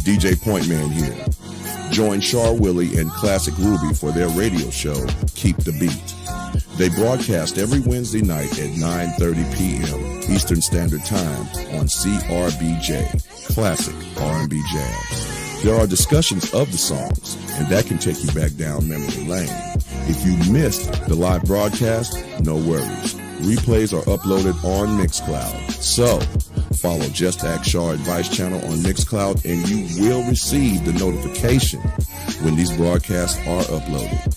DJ Pointman here. Join Char Willie and Classic Ruby for their radio show, Keep the Beat. They broadcast every Wednesday night at 9:30 p.m. Eastern Standard Time on CRBJ, Classic R&B Jams. There are discussions of the songs, and that can take you back down memory lane. If you missed the live broadcast, no worries. Replays are uploaded on Mixcloud. So, follow JustAskChar Advice Channel on Mixcloud and you will receive the notification when these broadcasts are uploaded.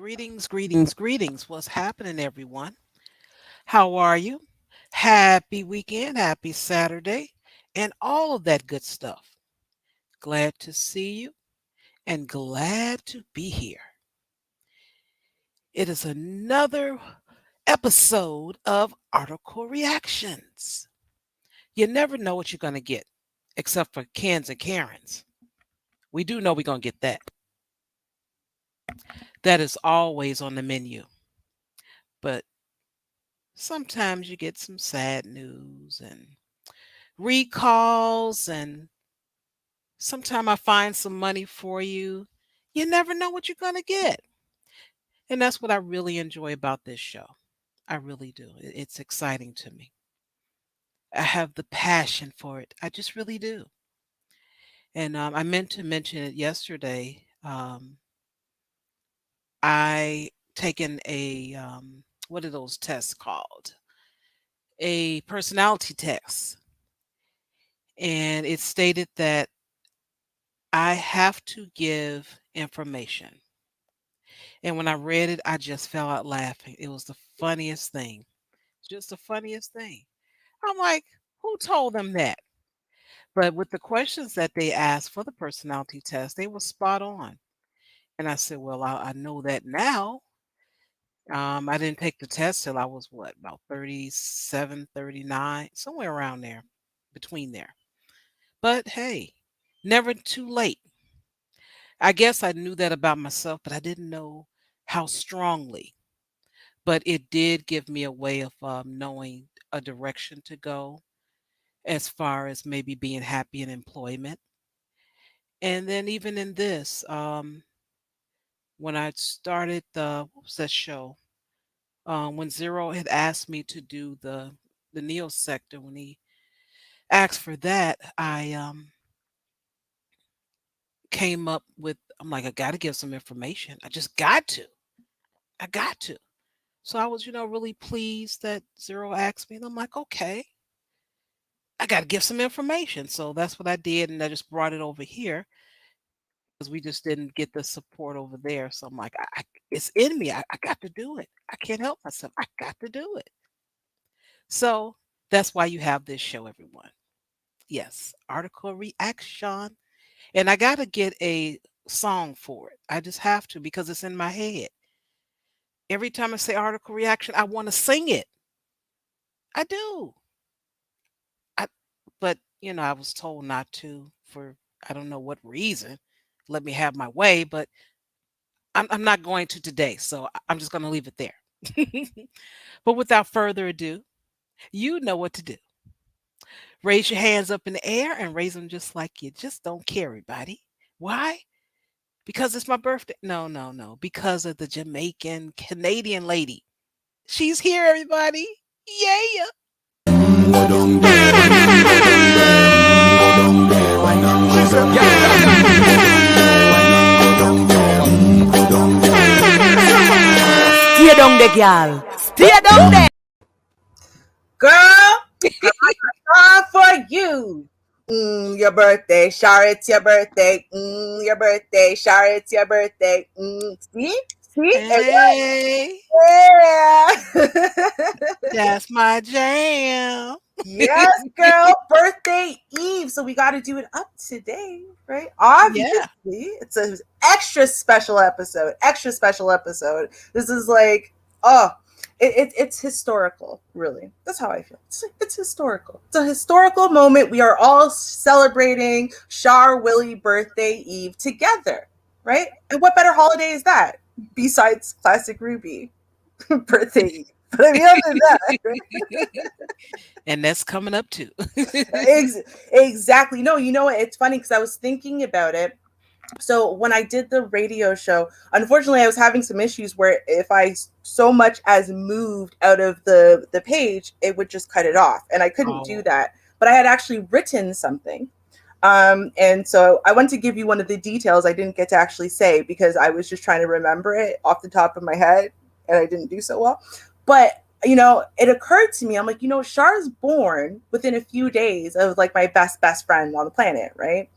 Greetings, greetings, greetings. What's happening, everyone? How are you? Happy weekend, happy Saturday, and all of that good stuff. Glad to see you and glad to be here. It is another episode of Article Reactions. You never know what you're going to get, except for Kens and Karens. We do know we're going to get that. That is always on the menu. But sometimes you get some sad news and recalls, and sometimes I find some money for you. You never know what you're going to get. And that's what I really enjoy about this show. I really do. It's exciting to me. I have the passion for it. I just really do. And I meant to mention it yesterday. I taken a what are those tests called? A personality test, and it stated that I have to give information. And when I read it, I just fell out laughing. It was the funniest thing. Just the funniest thing. I'm like, who told them that? But with the questions that they asked for the personality test, they were spot on. And I said, well, I know that now. I didn't take the test till I was what, about 37, 39, somewhere around there, between there. But hey, never too late. I guess I knew that about myself, but I didn't know how strongly. But it did give me a way of knowing a direction to go as far as maybe being happy in employment. And then even in this, when I started the what was that show? When Zero had asked me to do the Neo sector, when he asked for that, I came up with I'm like, I got to give some information. I just got to. I got to. So I was, really pleased that Zero asked me. And I'm like, okay, I got to give some information. So that's what I did. And I just brought it over here because we just didn't get the support over there. So I'm like, it's in me. I got to do it. I can't help myself. I got to do it. So that's why you have this show, everyone. Yes, article reaction. And I got to get a song for it. I just have to because it's in my head. Every time I say article reaction, I want to sing it. I do. I, but, I was told not to for I don't know what reason. Let me have my way, but I'm not going to today. So I'm just going to leave it there. But without further ado, you know what to do. Raise your hands up in the air and raise them just like you just don't care, everybody. Why? Because it's my birthday. No, no, no. Because of the Jamaican Canadian lady. She's here, everybody. Yeah. Go down there, why not go down there? Go down there, why not go down there? Go down there. Stay down there, girl. Stay down there. Girl, I got a song for you. Your birthday, Shar, it's your birthday. Your birthday, Shar, it's your birthday. See? Hey, Yeah. that's my jam. Yes, girl, birthday Eve. So we got to do it up today, right? Yeah. Obviously, it's an extra special episode. Extra special episode. This is like, oh, it's historical, really. That's how I feel. It's historical. It's a historical moment. We are all celebrating Shar Willie birthday Eve together, right? And what better holiday is that besides Classic Ruby birthday Eve? But I mean, other than that, right? And that's coming up too. Exactly. No, you know what? It's funny because I was thinking about it. So when I did the radio show, unfortunately, I was having some issues where if I so much as moved out of the page, it would just cut it off, and I couldn't do Oh, that. But I had actually written something, and so I want to give you one of the details I didn't get to actually say because I was just trying to remember it off the top of my head, and I didn't do so well. But it occurred to me, I'm like, Char's born within a few days of like my best friend on the planet, right?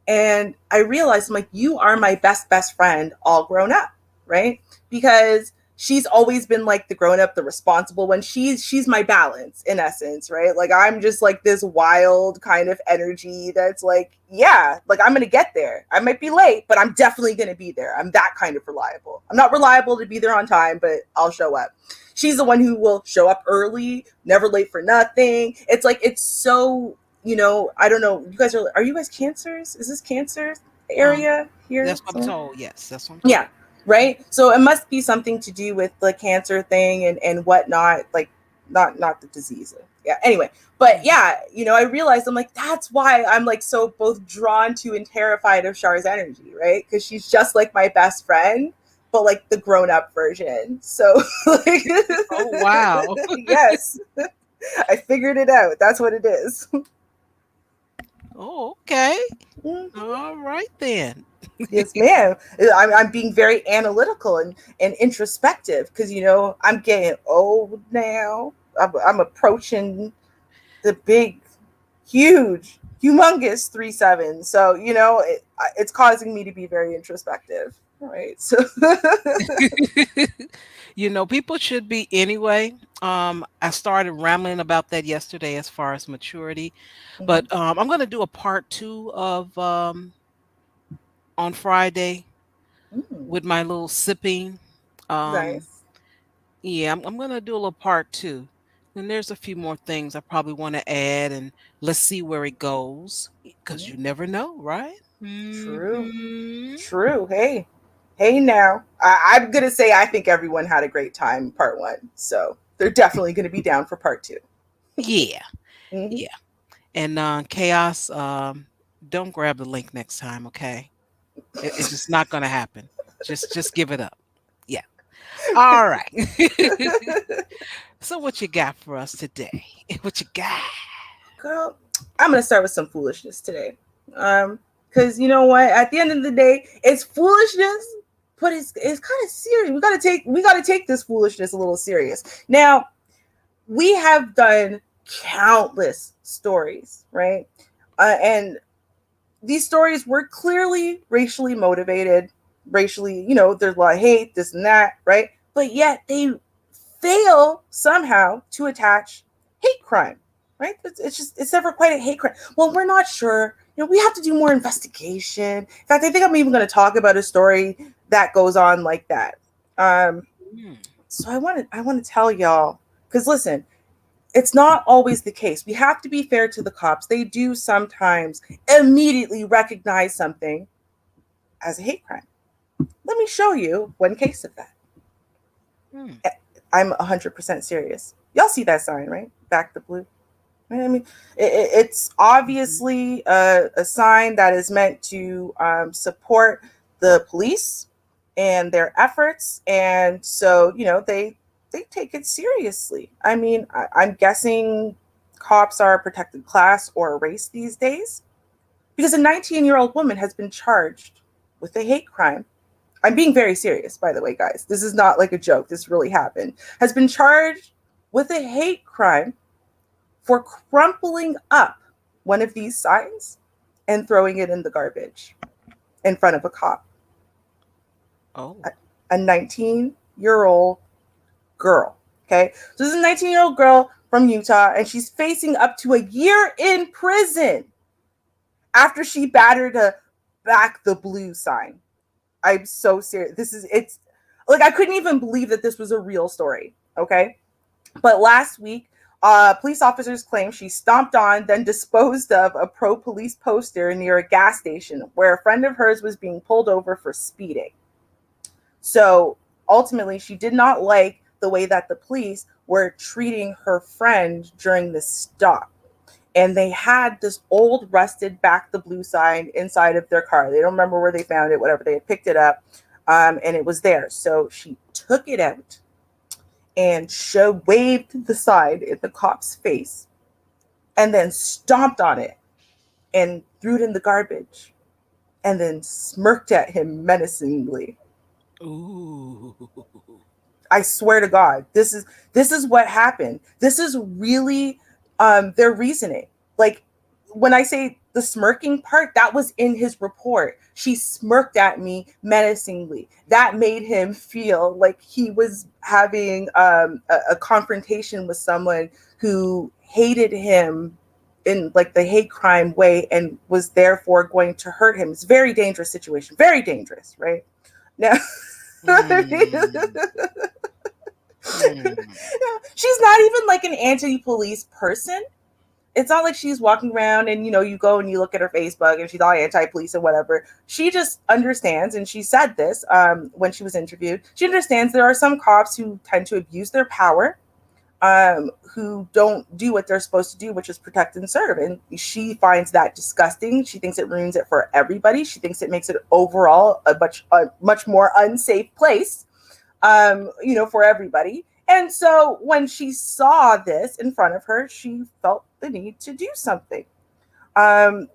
And I realized, I'm like, you are my best friend all grown up, right? Because she's always been like the grown up, the responsible one. She's my balance in essence, right? Like I'm just like this wild kind of energy that's like, yeah, like I'm gonna get there. I might be late, but I'm definitely gonna be there. I'm that kind of reliable. I'm not reliable to be there on time, but I'll show up. She's the one who will show up early, never late for nothing. It's like it's so I don't know. Are you guys cancers? Is this cancer um, area here? that's what I'm told. Yes, that's what I'm Yeah. told. right? So it must be something to do with the cancer thing and whatnot, like not the disease. Yeah. Anyway, but yeah, I realized I'm like, that's why I'm like so both drawn to and terrified of Char's energy, right? Because she's just like my best friend, but like the grown up version. So like, Oh, wow. yes, I figured it out. That's what it is. Oh, okay. Mhm. All right then. Yes, ma'am. I'm being very analytical and introspective because I'm getting old now. I'm approaching the big, huge, humongous 3-7. So it's causing me to be very introspective. Right. So People should be anyway. I started rambling about that yesterday as far as maturity, but Mhm. I'm going to do a part two of on Friday Mm, with my little sipping. Um, nice. yeah, I'm going to do a little part two. And there's a few more things I probably want to add, and let's see where it goes because Yeah, you never know, right? true. Hmm. True. Hey now. I'm gonna say I think everyone had a great time part one. So they're definitely gonna be down for part two. Yeah, Mhm. yeah. And chaos, don't grab the link next time, okay? It's just not going to happen. Just give it up. Yeah. All right. So what you got for us today? What you got? Girl, I'm gonna start with some foolishness today. Because you know what? At the end of the day, it's foolishness, but it's kind of serious. We gotta take this foolishness a little serious. Now, we have done countless stories, right? And these stories were clearly racially motivated, racially, there's a lot of hate, this and that, right? But yet they fail somehow to attach hate crime, right? It's never quite a hate crime. Well, we're not sure. We have to do more investigation. In fact, I think I'm even going to talk about a story that goes on like that. Um, Mm. so I want to tell y'all because listen, it's not always the case. We have to be fair to the cops. They do sometimes immediately recognize something as a hate crime. Let me show you one case of that. Mm. I'm 100% serious. Y'all see that sign, right? Back the blue. Right? I mean, it's obviously a sign that is meant to support the police and their efforts, and so they take it seriously. I mean, I'm guessing cops are a protected class or a race these days because a 19-year-old woman has been charged with a hate crime. I'm being very serious, by the way, guys. This is not like a joke. This really happened. Has been charged with a hate crime for crumpling up one of these signs and throwing it in the garbage in front of a cop. Oh. A 19-year-old girl. Okay. So this is a 19-year-old girl from Utah, and she's facing up to a year in prison after she battered a back the blue sign. I'm so serious. It's like I couldn't even believe that this was a real story. Okay. But last week, police officers claim she stomped on, then disposed of a pro police poster near a gas station where a friend of hers was being pulled over for speeding. So ultimately, she did not like the way that the police were treating her friend during the stop. And they had this old rusted back the blue sign inside of their car. They don't remember where they found it, whatever. They had picked it up, and it was there. So she took it out and waved the sign in the cop's face and then stomped on it and threw it in the garbage and then smirked at him menacingly. Ooh. I swear to God, this is what happened. This is really their reasoning. Like when I say the smirking part, that was in his report. She smirked at me menacingly. That made him feel like he was having a confrontation with someone who hated him in like the hate crime way and was therefore going to hurt him. It's a very dangerous situation. Very dangerous, right? Now, Mm. Mm. she's not even like an anti-police person, it's not like she's walking around and you go and you look at her Facebook and she's all anti-police and whatever. She just understands, and she said this when she was interviewed. She understands there are some cops who tend to abuse their power, who don't do what they're supposed to do, which is protect and serve. And she finds that disgusting. She thinks it ruins it for everybody. She thinks it makes it overall a much more unsafe place, for everybody. And so when she saw this in front of her, she felt the need to do something. Um,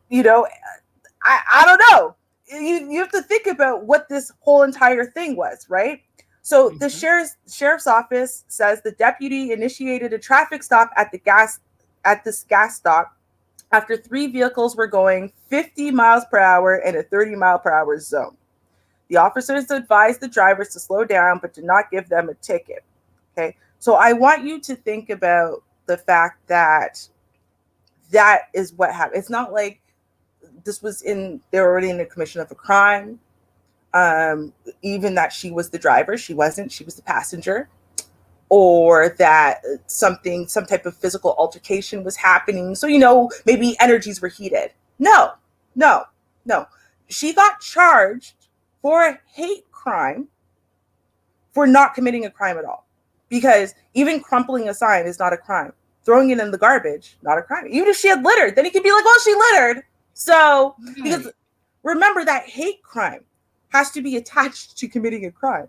I don't know. You have to think about what this whole entire thing was, right? So the Mhm. sheriff's office says the deputy initiated a traffic stop at this gas stop after 3 vehicles were going 50 miles per hour in a 30-mile-per-hour zone. The officers advised the drivers to slow down, but did not give them a ticket. Okay, so I want you to think about the fact that that is what happened. It's not like they were already in the commission of a crime. Even that she was the driver, she wasn't. She was the passenger, or that some type of physical altercation was happening. So maybe energies were heated. No, no, no. She got charged for a hate crime for not committing a crime at all. Because even crumpling a sign is not a crime. Throwing it in the garbage, not a crime. Even if she had littered, then he could be like, well, she littered. So, because Right. remember that hate crime has to be attached to committing a crime.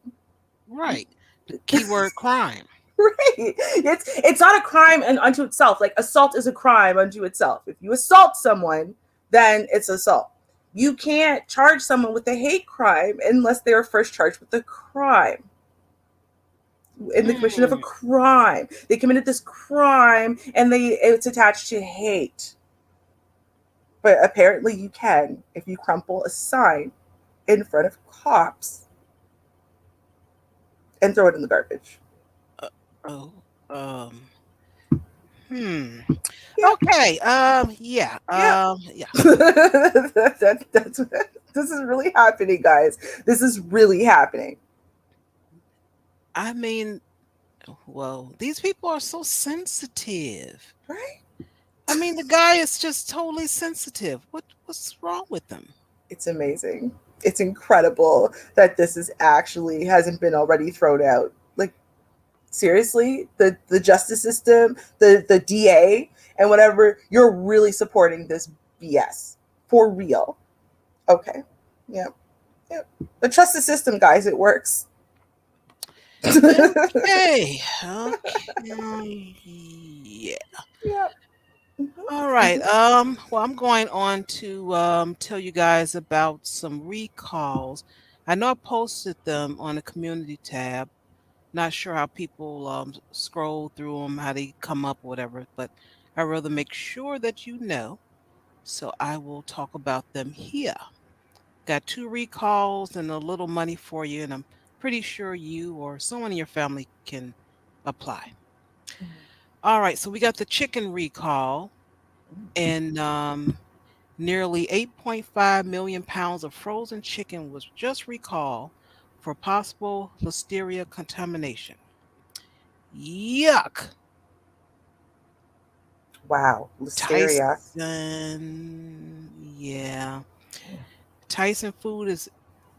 Right. The keyword crime. Right. It's not a crime unto itself. Like assault is a crime unto itself. If you assault someone, then it's assault. You can't charge someone with a hate crime unless they are first charged with a crime. In the commission of a Mm. crime. They committed this crime and it's attached to hate. But apparently you can if you crumple a sign in front of cops and throw it in the garbage. Uh, oh. Um. Hmm. Yeah, Okay. Yeah. yeah. Yeah. That's this is really happening, guys. This is really happening. I mean, well, these people are so sensitive. Right? I mean, the guy is just totally sensitive. What's wrong with him? It's amazing. It's incredible that this is actually hasn't been already thrown out. Like seriously, the justice system, the DA and whatever, you're really supporting this BS for real. Okay. Yeah. Yeah. But trust the system, guys. It works. Okay. Okay. Yeah. Yeah. Mhm, All right. mhm. Well, I'm going on to tell you guys about some recalls. I know I posted them on the community tab. Not sure how people scroll through them, how they come up, whatever, but I'd rather make sure that you know. So I will talk about them here. Got 2 recalls and a little money for you, and I'm pretty sure you or someone in your family can apply. All right, so we got the chicken recall, and nearly 8.5 million pounds of frozen chicken was just recalled for possible listeria contamination. Yuck. Wow. Listeria. Tyson, yeah. Tyson Food is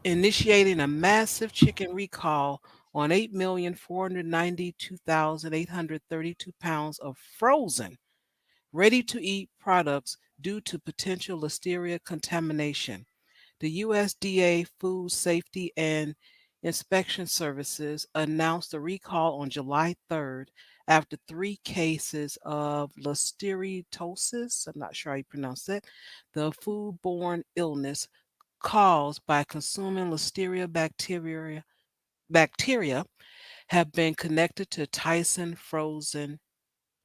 initiating a massive chicken recall on 8,492,832 pounds of frozen, ready to eat products due to potential listeria contamination. The USDA Food Safety and Inspection Services announced a recall on July 3rd after 3 cases of listeriosis. I'm not sure how you pronounce it, the foodborne illness caused by consuming listeria bacteria have been connected to Tyson frozen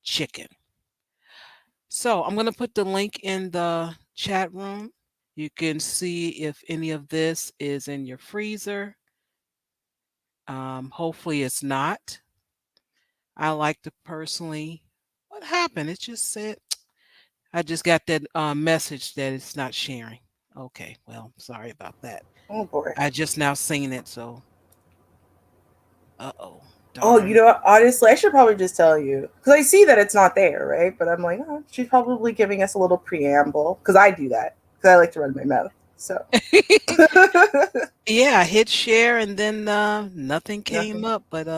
chicken. So I'm going to put the link in the chat room. You can see if any of this is in your freezer. Hopefully it's not. I like to personally, what happened? It just said, I just got that message that it's not sharing. Okay, well, sorry about that. Oh boy. I just now seen it, so uh-oh. Oh, you Darn. know what? Honestly, I should probably just tell you because I see that it's not there, right? But I'm like, oh, she's probably giving us a little preamble because I do that because I like to run my mouth. So Yeah, I hit share and then nothing came nothing. up, but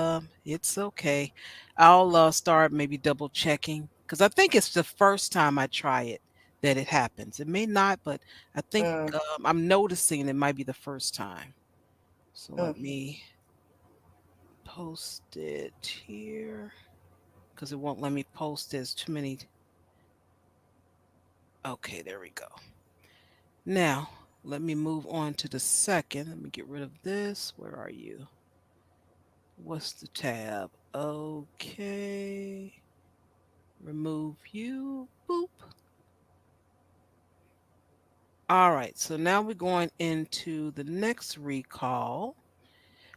it's okay. I'll start maybe double checking because I think it's the first time I try it that it happens. It may not, but I think Mm, I'm noticing it might be the first time. So mm. let me post it here because it won't let me post. There's too many. Okay, there we go. Now, let me move on to the second. Let me get rid of this. Where are you? What's the tab? Okay. Remove you. Boop. All right. So now we're going into the next recall,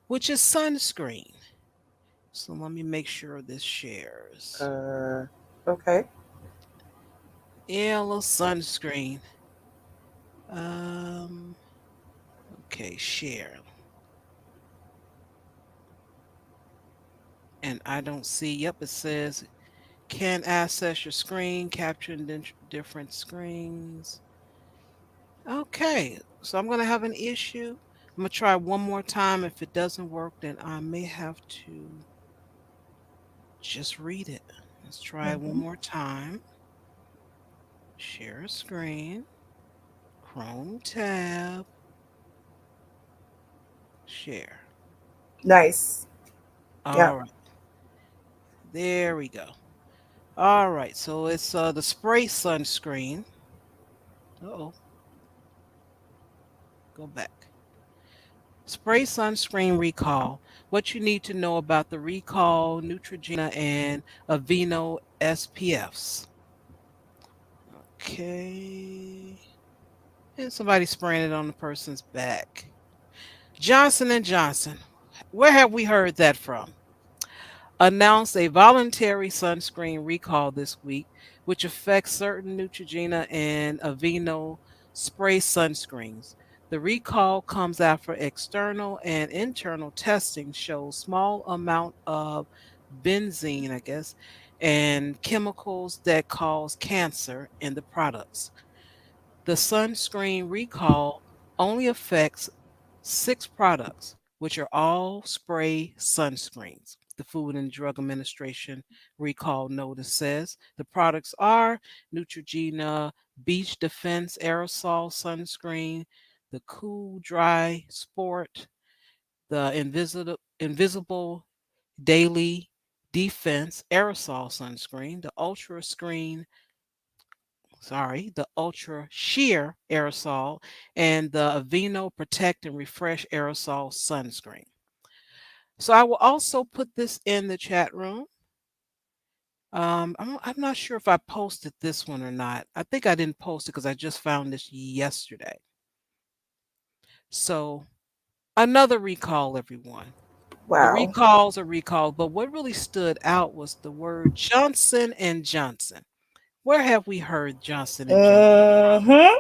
which is sunscreen. So let me make sure this shares. Uh, okay. Yeah, a little sunscreen. Um, okay, share. And I don't see, yep, it says can access your screen, capturing different screens. Okay, so I'm going to have an issue. I'm going to try one more time. If it doesn't work, then I may have to just read it. Let's try it one Hmm. more time. Share a screen, Chrome tab, share. Nice. Yeah. All right, there we go. All right, so it's the spray sunscreen. Uh-oh, go back. Spray sunscreen recall. What you need to know about the recall, Neutrogena, and Aveeno SPFs. Okay. And somebody spraying it on the person's back. Johnson and Johnson. Where have we heard that from? Announced a voluntary sunscreen recall this week, which affects certain Neutrogena and Aveeno spray sunscreens. The recall comes after external and internal testing shows small amount of benzene, I guess, and chemicals that cause cancer in the products. The sunscreen recall only affects 6 products, which are all spray sunscreens. The Food and Drug Administration recall notice says the products are Neutrogena Beach Defense Aerosol Sunscreen, the Cool Dry Sport, the Invisible Daily Defense Aerosol Sunscreen, the Ultra Sheer Aerosol, and the Aveeno Protect and Refresh Aerosol Sunscreen. So I will also put this in the chat room. I'm not sure if I posted this one or not. I think I didn't post it because I just found this yesterday. So another recall, everyone. The Wow. recalls are recalled, but what really stood out was the word Johnson and Johnson. Where have we heard Johnson and Johnson? Hmm.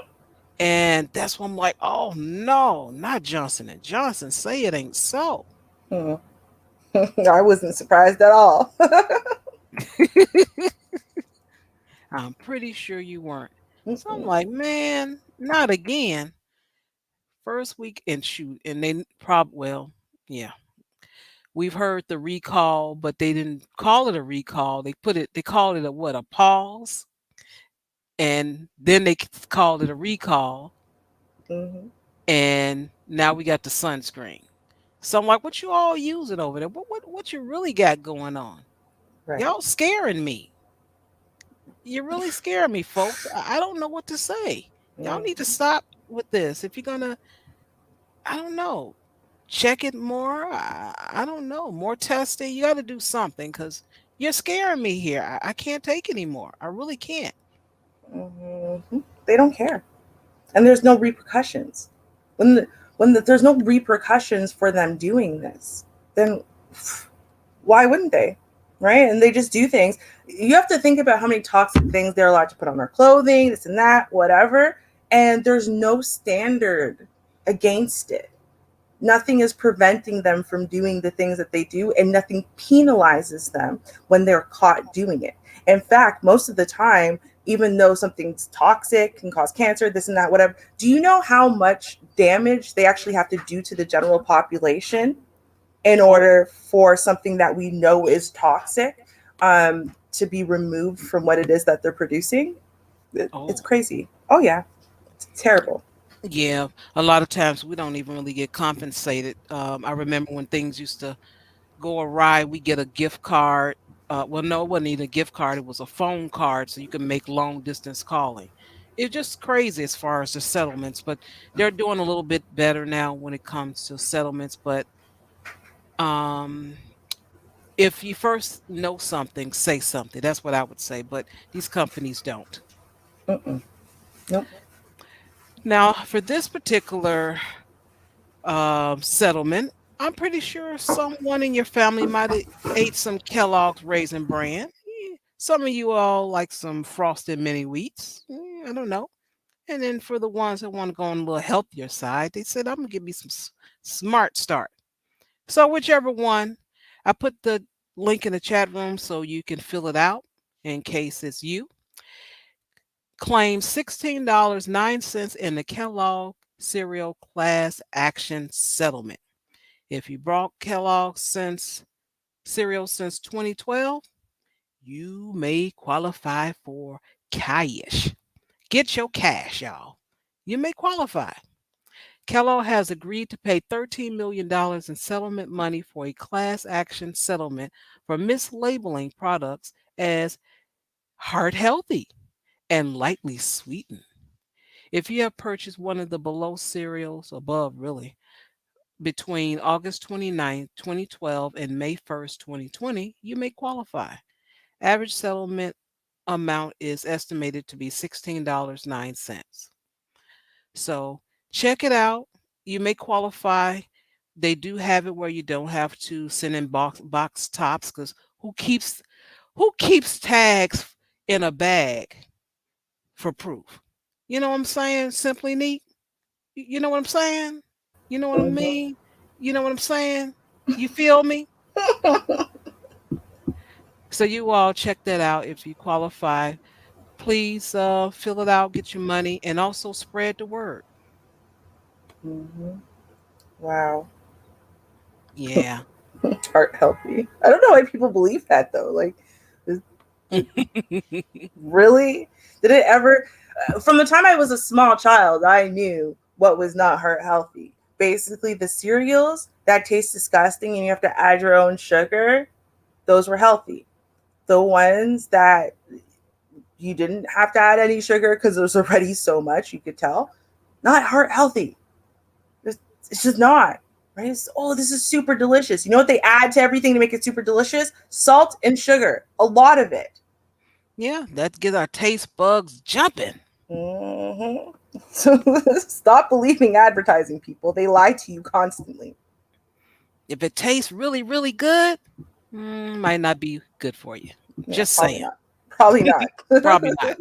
And that's when I'm like, oh no, not Johnson and Johnson. Say it ain't so. Hmm. I wasn't surprised at all. I'm pretty sure you weren't. So I'm Mm-mm. like, man, not again. First week and shoot, and they yeah. We've heard the recall, but they didn't call it a recall. They called it a what, a pause, and then they called it a recall, Hmm. and now we got the sunscreen. So I'm like, what you all using over there? What you really got going on? Right. Y'all scaring me. You're really scaring me, folks. I don't know what to say. Y'all need to Mm-hmm. stop with this. If you're gonna, I don't know, check it more. I don't know, more testing. You got to do something because you're scaring me here. I can't take anymore. I really can't. Hmm. They don't care, and there's no repercussions. When there's no repercussions for them doing this, then why wouldn't they? Right? And they just do things. You have to think about how many toxic things they're allowed to put on their clothing, this and that, whatever. And there's no standard against it. Nothing is preventing them from doing the things that they do, and nothing penalizes them when they're caught doing it. In fact, most of the time, even though something's toxic, can cause cancer, this and that, whatever, do you know how much damage they actually have to do to the general population in Oh, order for something that we know is toxic to be removed from what it is that they're producing? It's oh. crazy. Oh, yeah. It's terrible. Yeah, a lot of times we don't even really get compensated. I remember when things used to go awry, we get a gift card. Well, no, it wasn't even a gift card. It was a phone card, so you can make long distance calling. It's just crazy as far as the settlements, but they're doing a little bit better now when it comes to settlements. But um, if you first know something, say something. That's what I would say. But these companies don't. Mm-mm. Nope. Now, for this particular settlement, I'm pretty sure someone in your family might have ate some Kellogg's Raisin Bran. Some of you all like some frosted mini wheats. I don't know. And then for the ones that want to go on a little healthier side, they said, I'm going to give me some Smart Start. So whichever one, I put the link in the chat room so you can fill it out in case it's you. Claim $16.09 in the Kellogg cereal class action settlement. If you bought Kellogg cereal since 2012, you may qualify for cash. Get your cash, y'all. You may qualify. Kellogg has agreed to pay $13 million in settlement money for a class action settlement for mislabeling products as heart healthy and lightly sweetened. If you have purchased one of the below cereals, above really, between August 29th, 2012 and May 1st, 2020, you may qualify. Average settlement amount is estimated to be $16.09. So check it out. You may qualify. They do have it where you don't have to send in box tops because who keeps tags in a bag for proof? You know what I'm saying? Simply neat. You know what I'm saying? You know what I Mhm. mean? You know what I'm saying? You feel me? So you all check that out if you qualify. Please fill it out, get your money, and also spread the word. Mhm. Wow. Yeah. Heart healthy. I don't know why people believe that though. Like, is- really? Did it ever? From the time I was a small child, I knew what was not heart healthy. Basically, the cereals that taste disgusting and you have to add your own sugar, those were healthy. The ones that you didn't have to add any sugar because there was already so much, you could tell, not heart healthy. It's just not. Right? Oh, this is super delicious. You know what they add to everything to make it super delicious? Salt and sugar. A lot of it. Yeah, that gets our taste bugs jumping. Hmm. So stop believing advertising people. They lie to you constantly. If it tastes really, really good, might not be good for you. Yeah, Just probably saying. not. Probably not. Probably not.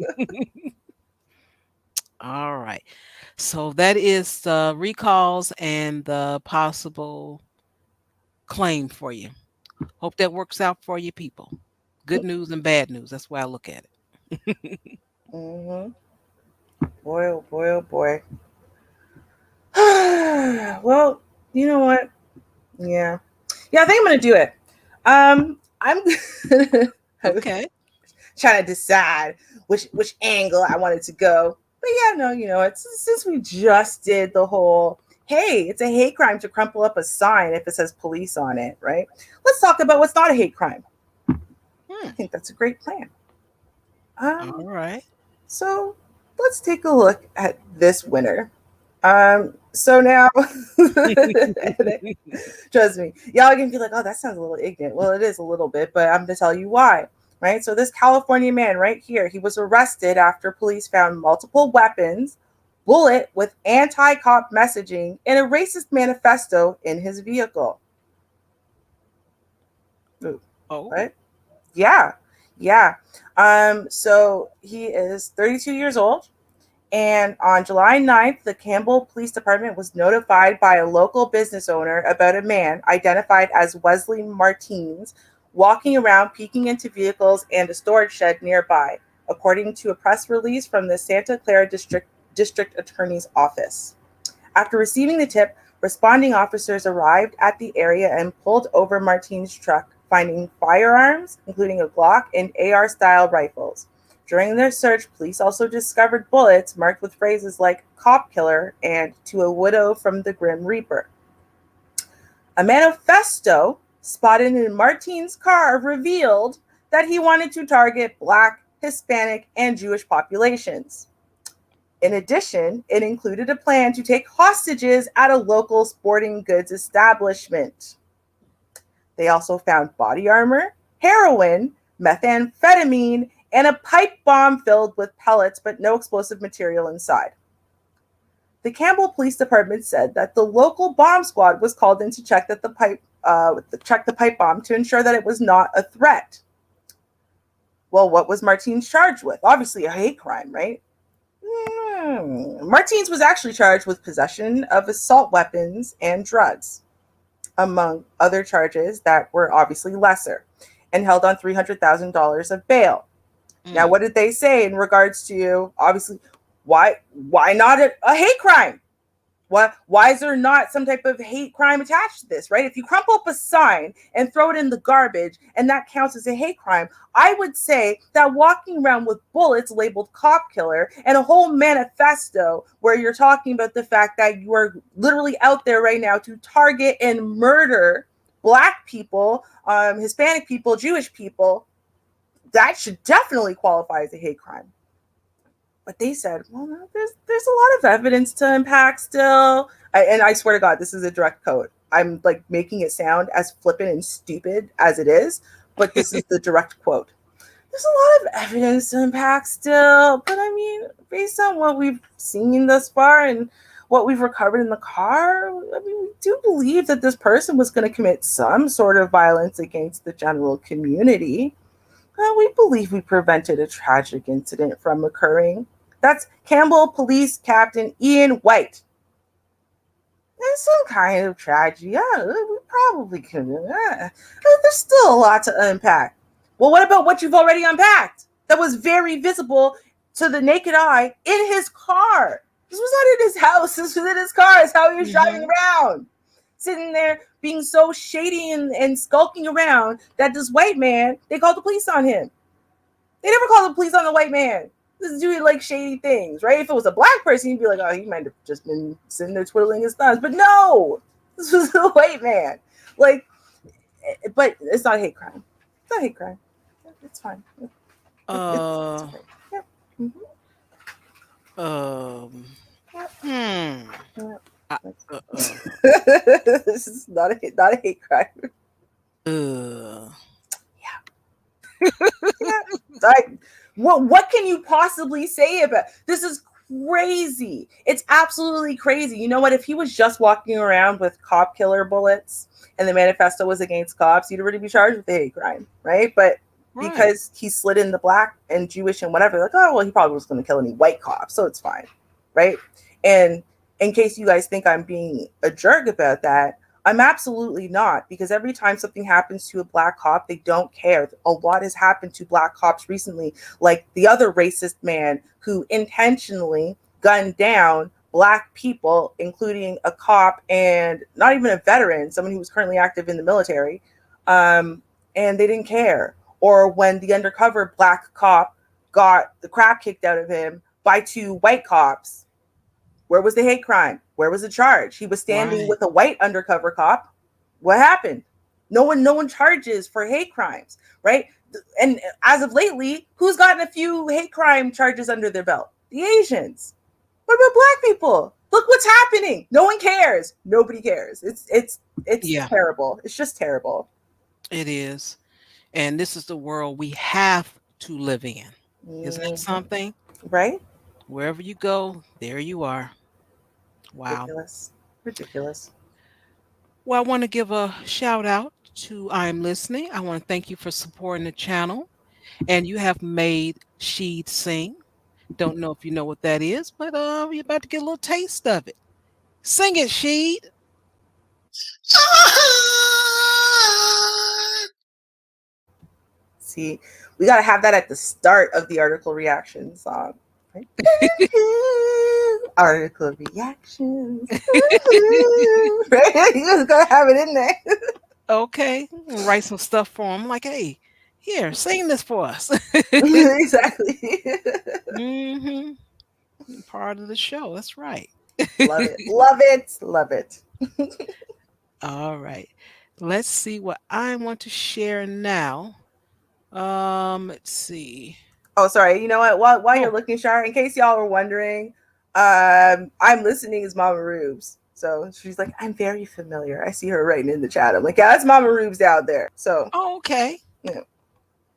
All right. So that is the recalls and the possible claim for you. Hope that works out for you people. Good news and bad news. That's why I look at it. Hmm. Boy, oh boy, oh boy. Well, you know what? Yeah. Yeah, I think I'm gonna do it. I'm I was Okay. trying to decide which angle I wanted to go. But yeah, no, it's since we just did the whole hey, it's a hate crime to crumple up a sign if it says police on it, right? Let's talk about what's not a hate crime. I Hmm. think that's a great plan. All Um, right. so let's take a look at this winner. So now, trust me, y'all can be like, oh, that sounds a little ignorant. Well, it is a little bit, but I'm going to tell you why. Right. So this California man right here, he was arrested after police found multiple weapons, bullet with anti-cop messaging, and a racist manifesto in his vehicle. Ooh, Oh. what? Yeah. Yeah. So he is 32 years old, And on July 9th, the Campbell Police Department was notified by a local business owner about a man identified as Wesley Martins walking around peeking into vehicles and a storage shed nearby, according to a press release from the Santa Clara District Attorney's Office. After receiving the tip, responding officers arrived at the area and pulled over Martin's truck, finding firearms, including a Glock and AR-style rifles. During their search, police also discovered bullets marked with phrases like "cop killer" and "to a widow from the Grim Reaper." A manifesto spotted in Martin's car revealed that he wanted to target Black, Hispanic, and Jewish populations. In addition, it included a plan to take hostages at a local sporting goods establishment. They also found body armor, heroin, methamphetamine, and a pipe bomb filled with pellets but no explosive material inside. The Campbell Police Department said that the local bomb squad was called in to check the pipe bomb to ensure that it was not a threat. Well, what was Martins charged with? Obviously a hate crime, right? Martins was actually charged with possession of assault weapons and drugs, among other charges that were obviously lesser, and held on $300,000 of bail. Now, what did they say in regards to, obviously, why not a hate crime? Why is there not some type of hate crime attached to this, right? If you crumple up a sign and throw it in the garbage and that counts as a hate crime, I would say that walking around with bullets labeled "cop killer" and a whole manifesto where you're talking about the fact that you are literally out there right now to target and murder Black people, Hispanic people, Jewish people, that should definitely qualify as a hate crime. But they said, well, no, there's a lot of evidence to unpack still. And I swear to God, this is a direct quote. I'm like making it sound as flippant and stupid as it is, but this is the direct quote. There's a lot of evidence to unpack still, but I mean, based on what we've seen thus far and what we've recovered in the car, I mean, we do believe that this person was going to commit some sort of violence against the general community. We believe we prevented a tragic incident from occurring. That's Campbell Police Captain Ian White. There's some kind of tragedy. Yeah, we probably could. There's still a lot to unpack. Well, what about what you've already unpacked? That was very visible to the naked eye in his car. This was not in his house. This was in his car. It's how he was driving around. Sitting there being so shady and skulking around that this white man, they called the police on him. They never called the police on the white man. This is doing like shady things, right? If it was a Black person, you'd be like, oh, he might have just been sitting there twiddling his thumbs. But no, this was a white man. Like, but it's not a hate crime. It's not a hate crime. It's fine. It's okay. Yep. This is not a hate crime. What can you possibly say about this? Is crazy. It's absolutely crazy. You know what? If he was just walking around with cop killer bullets and the manifesto was against cops, he'd already be charged with a hate crime, right? But because he slid in the Black and Jewish and whatever, like, oh well, he probably was going to kill any white cops, so it's fine, right? And in case you guys think I'm being a jerk about that, I'm absolutely not, because every time something happens to a Black cop, they don't care. A lot has happened to Black cops recently, like the other racist man who intentionally gunned down Black people, including a cop and not even a veteran, someone who was currently active in the military, and they didn't care. Or when the undercover Black cop got the crap kicked out of him by two white cops. Where was the hate crime? Where was the charge? He was standing with a white undercover cop. What happened? No one charges for hate crimes, right? And as of lately, who's gotten a few hate crime charges under their belt? The Asians. What about Black people? Look what's happening. No one cares. Nobody cares. It's terrible. It's just terrible. It is. And this is the world we have to live in. Isn't it something? Right? Wherever you go, there you are. Wow. Ridiculous. Well, I want to give a shout out to I'm Listening. I want to thank you for supporting the channel. And you have made Sheed sing. Don't know if you know what that is, but you're about to get a little taste of it. Sing it, Sheed. See, we gotta have that at the start of the article reaction song. Right? Article reactions. Right? You just gotta have it in there. Okay, write some stuff for him. Like, hey, here, sing this for us. Exactly. hmm Part of the show. That's right. Love it. Love it. Love it. All right. Let's see what I want to share now. Let's see. Oh, sorry. You know what? While you're Oh, looking, Shar, in case y'all were wondering, I'm listening as Mama Rubes. So she's like, I'm very familiar. I see her writing in the chat. I'm like, yeah, that's Mama Rubes down there. So, oh, okay. yeah,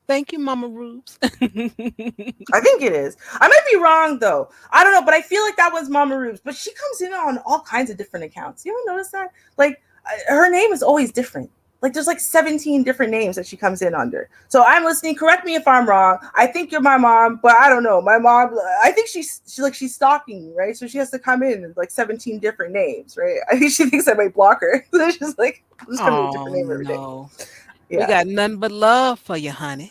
Thank you, Mama Rubes. I think it is. I might be wrong though. I don't know, but I feel like that was Mama Rubes. But she comes in on all kinds of different accounts. You ever notice that? Like, her name is always different. Like, there's like 17 different names that she comes in under. So I'm listening. Correct me if I'm wrong. I think you're my mom, but I don't know. My mom, I think she's stalking me, right? So she has to come in with like 17 different names, right? I think she thinks I might block her. So she's like, just come in with a different Oh name every day. no. We Yeah. got nothing but love for you, honey.